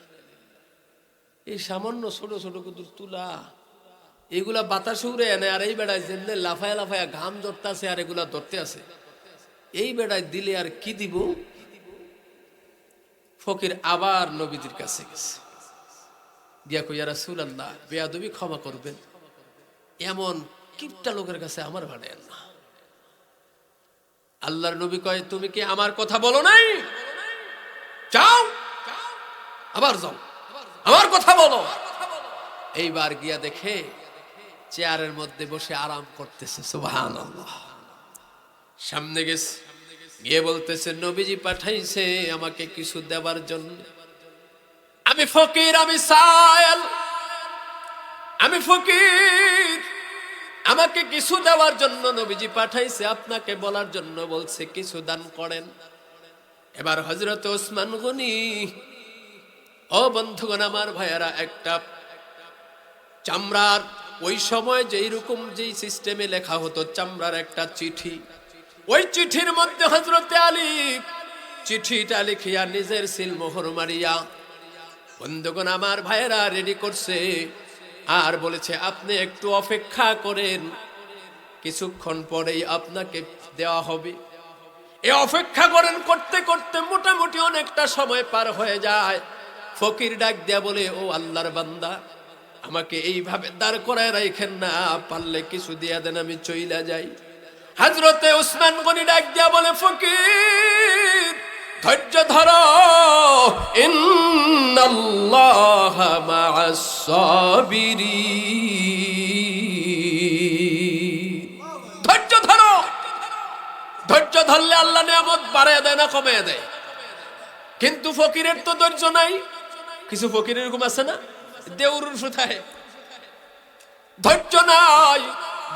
S1: এই সামান্য ছোট ছোট তুলা এগুলা বাতাসে উড়ে এনে, আর এই বেড়ায় যেমনি লাফায়া লাফায়া ঘাম ধরতেছে আর এগুলা ধরতে আছে, এই বেড়ায় দিলে আর কি দিব। ফকির আবার নবীজির কাছে গেছে, গিয়া কই, ইয়া রাসূলুল্লাহ, বেয়াদবি ক্ষমা করবেন, এমন কিপটা লোকের কাছে আমার ভাড়ায় না। আল্লাহর নবী কয়, তুমি কি আমার কথা বলো নাই? যাও, আবার যাও, আমার কথা বলো। এইবার গিয়া দেখে চেয়ারের মধ্যে বসে আরাম করতেছে। সুবহানাল্লাহ। সামনে গেছে, গিয়ে বলতেছে, নবীজি পাঠাইছে আমাকে কিছু দেবার জন্য। আমি ফকির, আমি সায়েল, আমি ফকির, আমাকে কিছু দেওয়ার জন্য নবীজি পাঠাইছে, আপনাকে বলার জন্য বলছে কিছু দান করেন। এবার হযরত ওসমান গনি, ও বন্ধুগণ আমার ভাইয়ারা, একটা চামড়ার, ওই সময় যেই রকম যেই সিস্টেমে লেখা হতো চামড়ার একটা চিঠি, ওই চিঠির মধ্যে হযরতে আলী চিঠিটা লিখিয়া নিজের সিল মোহর মারিয়া বন্ধুগণ আমার ভাইয়েরা রেডি করছে, আর বলেছে আপনি একটু অপেক্ষা করেন, কিছুক্ষণ পরেই আপনাকে দেওয়া হবে। এই অপেক্ষা করেন করতে করতে মোটামুটি অনেকটা সময় পার হয়ে যায়। ফকির ডাক দিয়া বলে, ও আল্লাহর বান্দা, আমাকে এইভাবে দাঁড় করায় রাখেন না, পারলে কিছু দিয়া দেন, আমি চইলা যাই। হযরতে ওসমান গনি ডাক দিয়া বলে, ফকির ধৈর্য ধরো, ইন্নাল্লাহা মা'আস সাবিরিন। ধৈর্য ধরো, ধৈর্য ধরলে আল্লাহ নিয়ামত বাড়ায় দেয় না কমায় দেয়। কিন্তু ফকিরের তো ধৈর্য নাই। কিছু ফকির এরকম আছে না, দেউরুর সুতায় ধৈর্য নাই।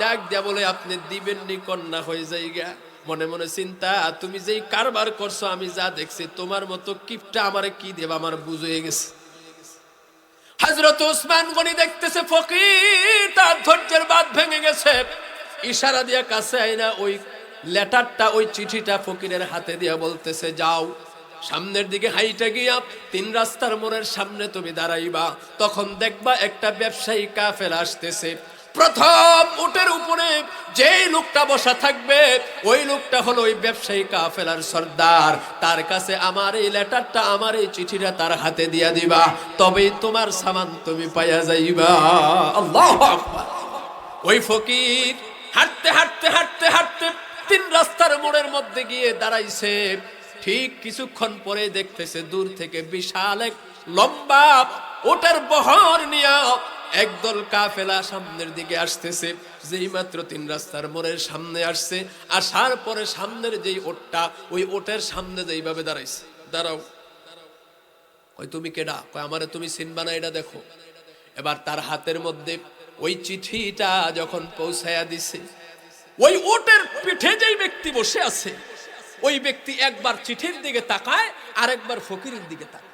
S1: ডাক দিয়া বলে, আপনি দিবেন নি, কন্যা হয়ে যাইগা। মনে মনে চিন্তা, তুমি যেই কারবার করছো আমি যা দেখছি, তোমার মতো কিপটা আমারে কি দেব, আমার বুঝ হয়ে গেছে। হযরত ওসমান গনি দেখতেছে ফকির তার ধৈর্যের বাঁধ ভেঙে গেছে, ইশারা দিয়া কাছে আইনা ওই লেটারটা, ওই চিঠিটা ফকিরের হাতে দিয়া বলতেছে, যাও সামনের দিকে হাইটা গিয়া 3 রাস্তার মোড়ের সামনে তুমি দাঁড়াইবা, তখন দেখবা একটা ব্যবসায়ী কাফেলা আসতেছে। প্রথম উটের উপরে যেই লোকটা বসা থাকবে ওই লোকটা হলো ওই ব্যবসায়ী কাফেলার সর্দার। তার কাছে আমার এই লেটারটা, আমার এই চিঠিটা তার হাতে দিয়া দিবা, তবেই তোমার সামান তুমি পাইয়া যাইবা। আল্লাহু আকবার। ওই ফকির হাঁটতে হাঁটতে হাঁটতে হাঁটতে 3 রাস্তার মোড়ের মধ্যে গিয়ে দাঁড়াইছে। ঠিক কিছুক্ষণ পরে দেখতেছে দূর থেকে বিশাল এক লম্বা ওটার বহর নিয়ে একদল কাফেলা সামনের দিকে আসতেছে। যেই মাত্র 3 রাস্তার মোড়ের সামনে আসছে, আসার পরে সামনের যেই ওটটা, ওই ওটের সামনে যেইভাবে দাঁড়াইছে, দাঁড়াও, কই তুমি কেডা? কয় আমারে তুমি চিনবা না, এটা দেখো। এবার তার হাতের মধ্যে ওই চিঠিটা যখন পৌঁছায়া দিছে, ওই ওটের পিঠে যেই ব্যক্তি বসে আছে, ওই ব্যক্তি একবার চিঠির দিকে তাকায় আর একবার ফকিরের দিকে তাকায়।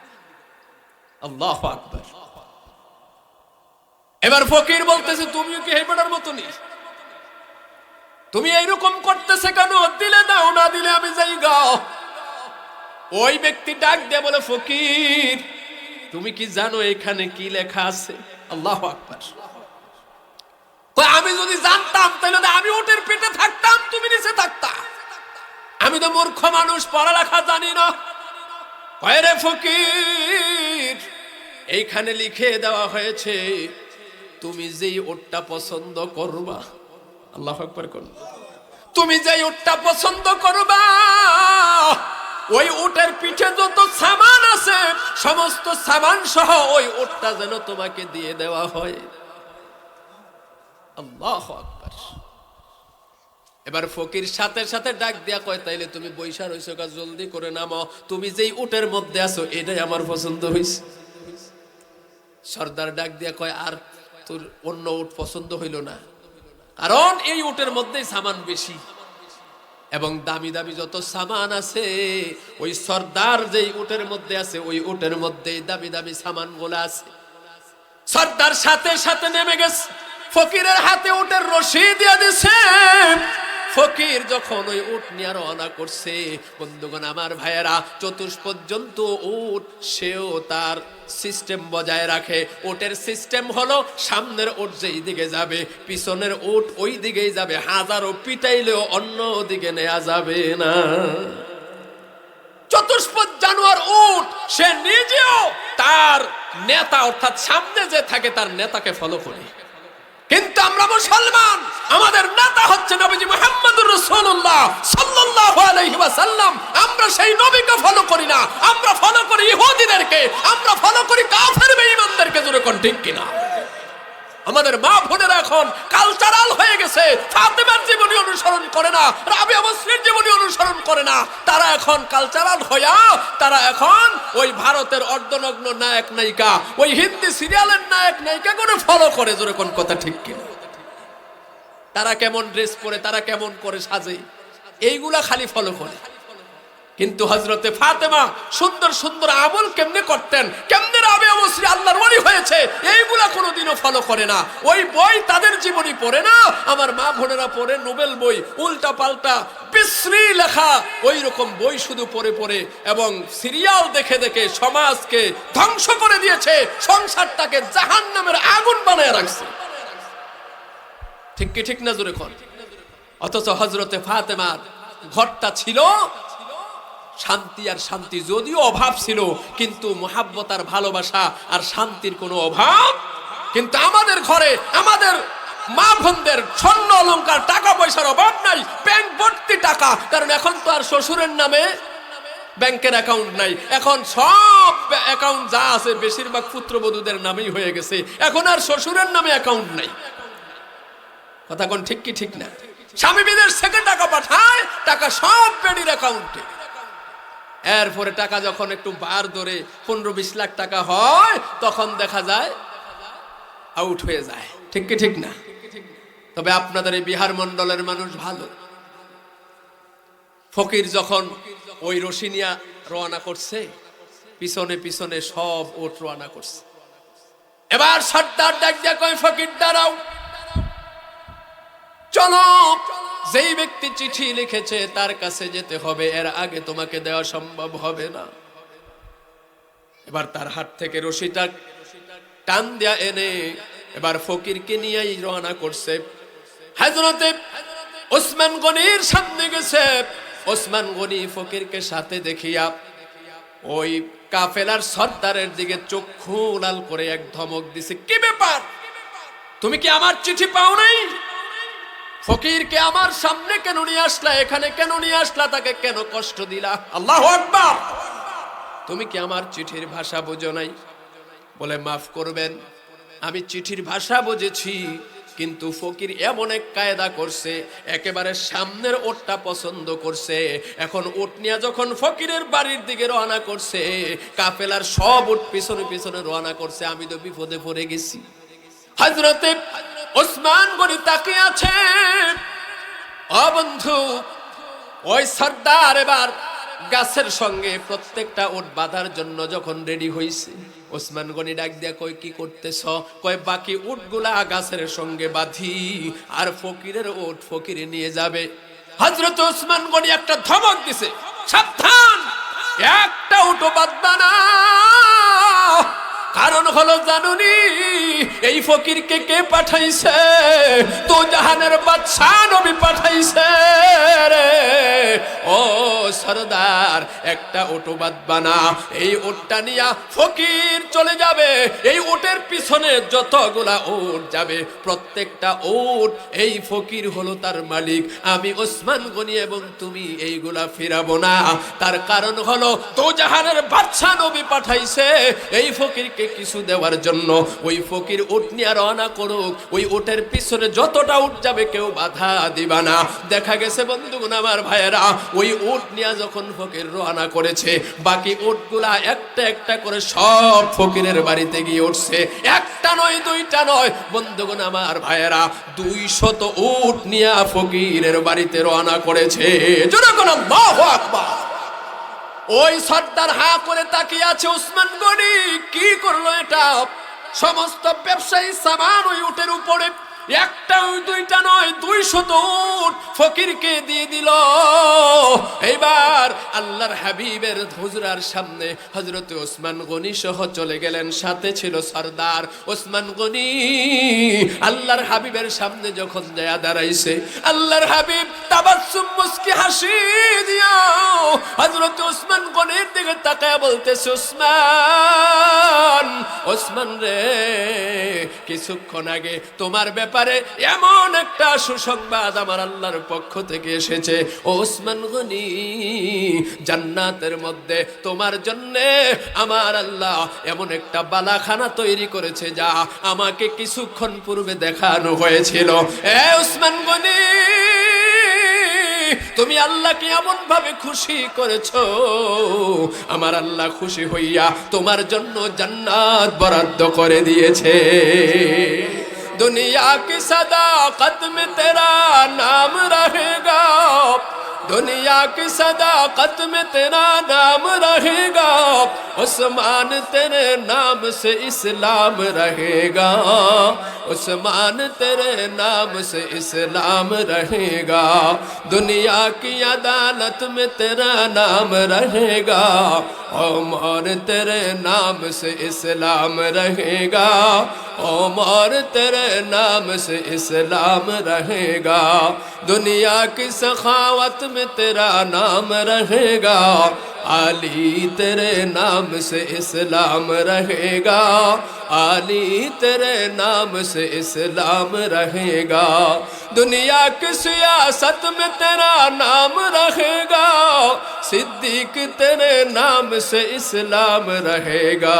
S1: আল্লাহু আকবার। এবার ফকির বলতেছে, তুমিও কি হেবড়ার মতনই? তুমি এইরকম করতেছে কেন? দিলে দাও, না দিলে আমি যাই গা। ওই ব্যক্তি ডাক দিয়ে বলে, ফকির তুমি কি জানো এখানে কি লেখা আছে? আল্লাহু আকবার। আমি যদি জানতাম তাহলে আমি ওটের পেটে থাকতাম, তুমি নিচে থাকতা। আমি তো মূর্খ মানুষ, পড়ালেখা জানি না। কয় রে ফকির, এইখানে লিখে দেওয়া হয়েছে তুমি যেই ওটটা পছন্দ করবা, আল্লাহু আকবার করুন, তুমি যেই ওটটা পছন্দ করবা, ওই উটের পিঠে যত সামান আছে সমস্ত সামান সহ ওই উটটা যেন তোমাকে দিয়ে দেওয়া হয়। আল্লাহু আকবার। এবার ফকির সাথে সাথে ডাক দিয়া কয়, তাইলে তুমি বৈশা রইছো কা, জলদি করে নামো, তুমি যেই উটের মধ্যে আছো এটাই আমার পছন্দ হইছে। সর্দার ডাক দিয়া কয়, আর তোর অন্য উট পছন্দ হইল না, কারণ এই উটের মধ্যেই সামান বেশি এবং দামি দামি যত সামান আছে ওই সর্দার যেই উটের মধ্যে আছে ওই উটের মধ্যেই দামি দামি সামান গুলো আছে। সর্দার সাথে সাথে নেমে গেছে, ফকিরের হাতে উটের রশি দিয়ে দিছে। ফকির যখন ওই উট নিয়ে রওনা করছে, বন্ধুগণ আমার ভাইয়েরা, চতুষ্পর্যন্ত উট সেও তার সিস্টেম বজায় রাখে। উটের সিস্টেম হলো সামনের উট যেই দিকে যাবে পিছনের উট ওই দিকেই যাবে, হাজারো পিটাইলেও অন্য দিকে নেওয়া যাবে না। চতুষ্পদ জানোয়ার উট, সে নিজেও তার নেতা অর্থাৎ সামনে যে থাকে তার নেতাকে ফলো করে। কিন্তু আমরা মুসলমান, আমাদের নেতা হচ্ছে নবীজি মুহাম্মদুর রাসূলুল্লাহ সাল্লাল্লাহু আলাইহি ওয়াসাল্লাম। আমরা সেই নবীকে ফলো করি না, আমরা ফলো করি ইহুদিদেরকে, আমরা ফলো করি কাফের বেঈমানদেরকে। জোরে কোন ঠিক কিনা? আমাদের মা বোনেরা এখন কালচারাল হয়ে গেছে, ফাতেমার জীবনী অনুসরণ করে না, রাবিয়া মুসলিম জীবনী অনুসরণ করে না। তারা এখন কালচারাল হইয়া তারা এখন ওই ভারতের অর্ধনগ্ন নায়ক নায়িকা, ওই হিন্দি সিরিয়ালের নায়ক নায়িকা করে ফলো করে। জোরে কোন কথা ঠিক কিনা? তারা কেমন ড্রেস পরে, তারা কেমন করে সাজে, এইগুলা খালি ফলো করে। কিন্তু হযরতে ফাতেমা সুন্দর সুন্দর আমল কেমনে করতেন, কেমনে রাবিয়া মুসলিম আল্লাহর ওলি হয়েছে, এইগুলা কোনোদিনও ফলো করে না। ওই বই তাদের জীবনী পড়ে না, আমার মা বোনেরা পড়ে নোবেল বই, উল্টা পাল্টা বিশ্রী লেখা ওই রকম বই শুধু পড়ে পড়ে এবং সিরিয়াল দেখে দেখে সমাজকে ধ্বংস করে দিয়েছে, সংসারটাকে জাহান্নামের আগুন বানায় রাখছে। ঠিক কি ঠিক না? জোরে কোন। অথচ হযরতে ফাতেমার ঘরটা ছিল শান্তি আর শান্তি, যদিও অভাব ছিল কিন্তু মুহাব্বত আর ভালোবাসা আর শান্তির কোনো অভাব। কিন্তু আমাদের ঘরে আমাদের মা বোনদের স্বর্ণ অলংকার টাকা পয়সার অভাব নাই, ব্যাংক ভর্তি টাকা। কারণ এখন তো আর শ্বশুরের নামে ব্যাংকের অ্যাকাউন্ট নাই, এখন সব অ্যাকাউন্ট যা আছে বেশিরভাগ পুত্রবধূদের নামেই হয়ে গেছে, এখন আর শ্বশুরের নামে অ্যাকাউন্ট নাই। কথা কোন ঠিক কি ঠিক না? স্বামী বিদেশ থেকে টাকা পাঠায়, টাকা সব বেডির অ্যাকাউন্টে। এরপরে টাকা যখন একটু বার ধরে 15-20 লাখ টাকা হয় তখন দেখা যায় আউট হয়ে যায়। ঠিক কি ঠিক না? তবে আপনাদের এই বিহার মন্ডলের মানুষ ভালো। ফকির যখন ওই রশি নিয়ে রওনা করছে, পিছনে পিছনে সব ওট রওনা করছে। এবার সর্দার ডাক দিয়া কয়, ফকির দাঁড়াও, চলো, যেই ব্যক্তি চিঠি লিখেছে তার কাছে যেতে হবে, এর আগে তোমাকে দেওয়া সম্ভব হবে না। এবার তার হাত থেকে রশিটা টান দিয়া এনে এবার ফকিরকে নিয়েই রওনা করছে। হযরতে ওসমান গনির সামনে গেছে। ওসমান গনি ফকিরকে সাথে দেখিয়া ওই কাফেলার সর্দারের দিকে চক্ষু লাল করে এক ধমক দিছে, কি ব্যাপার, তুমি কি আমার চিঠি পাও নাই? ফকিরকে আমার সামনে কেন নিয়ে আসলা, এখানে কেন নিয়ে আসলা, তাকে কেন কষ্ট দিলা? আল্লাহু আকবার। তুমি কি আমার চিঠির ভাষা বুঝো নাই? বলে মাফ করবেন, আমি চিঠির ভাষা বুঝেছি, কিন্তু ফকির এমন এক কায়দা করছে, একেবারে সামনের ওটটা পছন্দ করছে। এখন উট নিয়ে যখন ফকিরের বাড়ির দিকে রওনা করছে, কাফেলার সব উট পিছনে পিছনে রওনা করছে। আমি তো বিপদে পড়ে গেছি। হযরতে ওসমান গনি তাকিয়ে আছে। ও বন্ধু, ওই সর্দার এবার গাছের সঙ্গে প্রত্যেকটা উট বাঁধার জন্য যখন রেডি হইছে, ওসমান গনি ডাক দিয়া কই কি করতেছ? কয় বাকি উটগুলা গাছের সঙ্গে বাঁধি, আর ফকিরের উট ফকিরে নিয়ে যাবে। হযরত ওসমান গনি একটা ধমক দিছে, সাবধান, একটা উটও বাঁধবা না। কারণ হলো জানুনি এই ফকিরকে কে পাঠাইছে? তো জাহানের বাদশা নবী পাঠাইছে রে। ও সরদার, একটা উট বাঁধবা না, এই উটটা নিয়া ফকির চলে যাবে। এই উটের পিছনে যতগুলা উট যাবে, প্রত্যেকটা উট এই ফকির হলো তার মালিক। আমি ওসমান গনি এবং তুমি এইগুলা ফিরাবো না। তার কারণ হলো তো জাহানের বাদশা নবী পাঠাইছে এই ফকিরকে কিছু দেওয়ার জন্য। ওই ফকির উট নিয়ে রওনা করুক, ওই উটের পিছনে যতটা উট যাবে কেউ বাধা দিবা না। দেখা গেছে বন্ধুগণ আমার ভাইয়েরা, ওই উট নিয়ে যখন ফকির রওনা করেছে, বাকি উটগুলা একটা একটা করে সব ফকিরের বাড়িতে গিয়ে উঠছে। একটা নয়, দুইটা নয়, বন্ধুগণ আমার ভাইয়েরা, 200 উট নিয়ে ফকিরের বাড়িতে রওনা করেছে। জোরে কোন আল্লাহু আকবার। ওই সর্দার হা করে তাকিয়ে আছে। ওসমান গনি কি করলো এটা? সমস্ত ব্যবসায়ী সামান ওই উটের উপরে, একটা দুইটা নয়, 200 উট ফকিরকে দিয়ে দিল। এইবার আল্লাহর হাবিবের হুজরার সামনে হযরত ওসমান গনি সহ চলে গেলেন, সাথে ছিল সরদার। ওসমান গনি আল্লাহর হাবিবের সামনে যখন যায় দাঁড়াইছে, আল্লাহর হাবিব তাবাসসুম মুস্কি হাসি দিয়া হযরত ওসমান গনির দিকে তাকায় বলতেছে, ওসমান, ওসমান রে, কিছুক্ষণ আগে তোমার ব্যাপারে এমন একটা সুসংবাদ আমার আল্লাহর পক্ষ থেকে এসেছে। ওসমান গনি, জান্নাতের মধ্যে তোমার জন্য আমার আল্লাহ এমন একটা বালাখানা তৈরি করেছে যা আমাকে কিছুক্ষণ পূর্বে দেখানো হয়েছিল। এ ওসমান গনি, তুমি আল্লাহকে এমন ভাবে খুশি করেছো, আমার আল্লাহ খুশি হইয়া তোমার জন্য জান্নাত বরাদ্দ করে দিয়েছে। दुनिया की सदाकत में तेरा नाम रहेगा, दुनिया की सदाकत में तेरा नाम रहेगा, उस्मान तेरे नाम से इस्लाम रहेगा, उस्मान तेरे नाम से इस्लाम रहेगा, दुनिया की अदालत में तेरा नाम रहेगा, उमर तेरे नाम से इस्लाम रहेगा, उमर तेरे नाम से इस्लाम रहेगा, दुनिया की सखावत में तेरा नाम रहेगा, अली तेरे नाम से इस्लाम रहेगा, अली तेरे नाम से इस्लाम रहेगा, दुनिया की सियासत में तेरा नाम रहेगा, सिद्दीक तेरे नाम से इस्लाम रहेगा।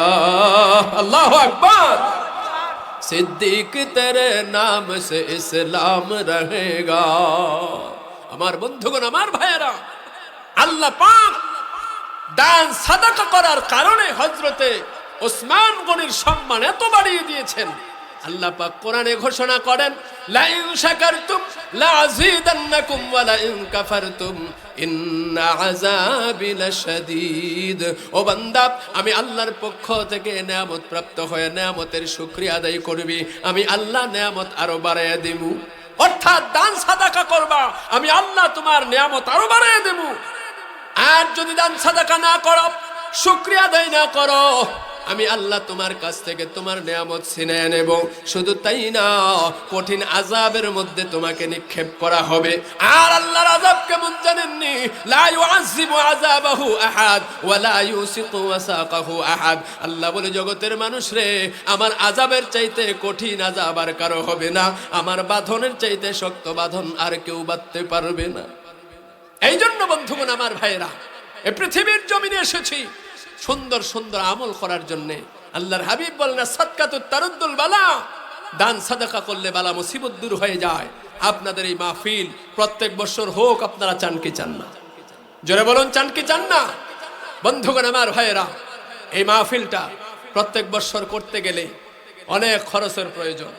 S1: अल्लाह अकबर। सिद्दीक तेरे नाम से इस्लाम रहेगा। আমার বন্ধুগণ, আমার ভাইয়েরা, আল্লাহ পাক দান সাদাকা করার কারণে হযরতে ওসমান গনির সম্মান এত বাড়িয়ে দিয়েছেন। আল্লাহ পাক কোরআনে ঘোষণা করেন, লা ইন শাকারতুম লা আযীদান্নাকুম ওয়া লা ইন কাফারতুম ইন্না আযাবি লাশাদীদ। ও বান্দা, আমি আল্লাহর পক্ষ থেকে নিয়ামত প্রাপ্ত হয়ে নিয়ামতের শুকরিয়া আদায় করবি, আমি আল্লাহ নিয়ামত আরো বাড়াইয়া দেব। অর্থাৎ দান সাদাকা করবা, আমি আল্লাহ তোমার নিয়ামত আরো বাড়াইয়া দেব। আর যদি দান সাদাকা না করো, শুকরিয়া আদায় না করো, আমি আল্লাহ তোমার কাছ থেকে তোমার নিয়ামত ছিনিয়ে নেব। শুধু তাই না, কঠিন আযাবের মধ্যে তোমাকে নিক্ষেপ করা হবে। আর আল্লাহর আযাব কেমন জানেননি? লা ইউআযিবু আযাবাহু আহাদ ওয়া লা ইউসিকু ওয়াসাকাহু আহাদ। আল্লাহ বলে, জগতের মানুষ রে, আমার আযাবের চাইতে কঠিন আযাব আর কারো হবে না, আমার বাঁধনের চাইতে শক্ত বাঁধন আর কেউ বাঁধতে পারবে না। এই জন্য বন্ধুগণ, আমার ভাইয়েরা, এই পৃথিবীর জমিনে এসেছি সুন্দর সুন্দর আমল করার জন্য। আল্লাহর হাবিব বলেন, সাদকাতুত তারুদ্দুল বালা, দান সাদাকা করলে বালা মুসিবত দূর হয়ে যায়। আপনাদের এই মাহফিল প্রত্যেক বছর হোক, আপনারা চান কি চান না? জোরে বলুন, চান কি চান না? বন্ধুগণ আমার ভাইয়েরা, এই মাহফিলটা প্রত্যেক বছর করতে গেলে অনেক খরচের প্রয়োজন।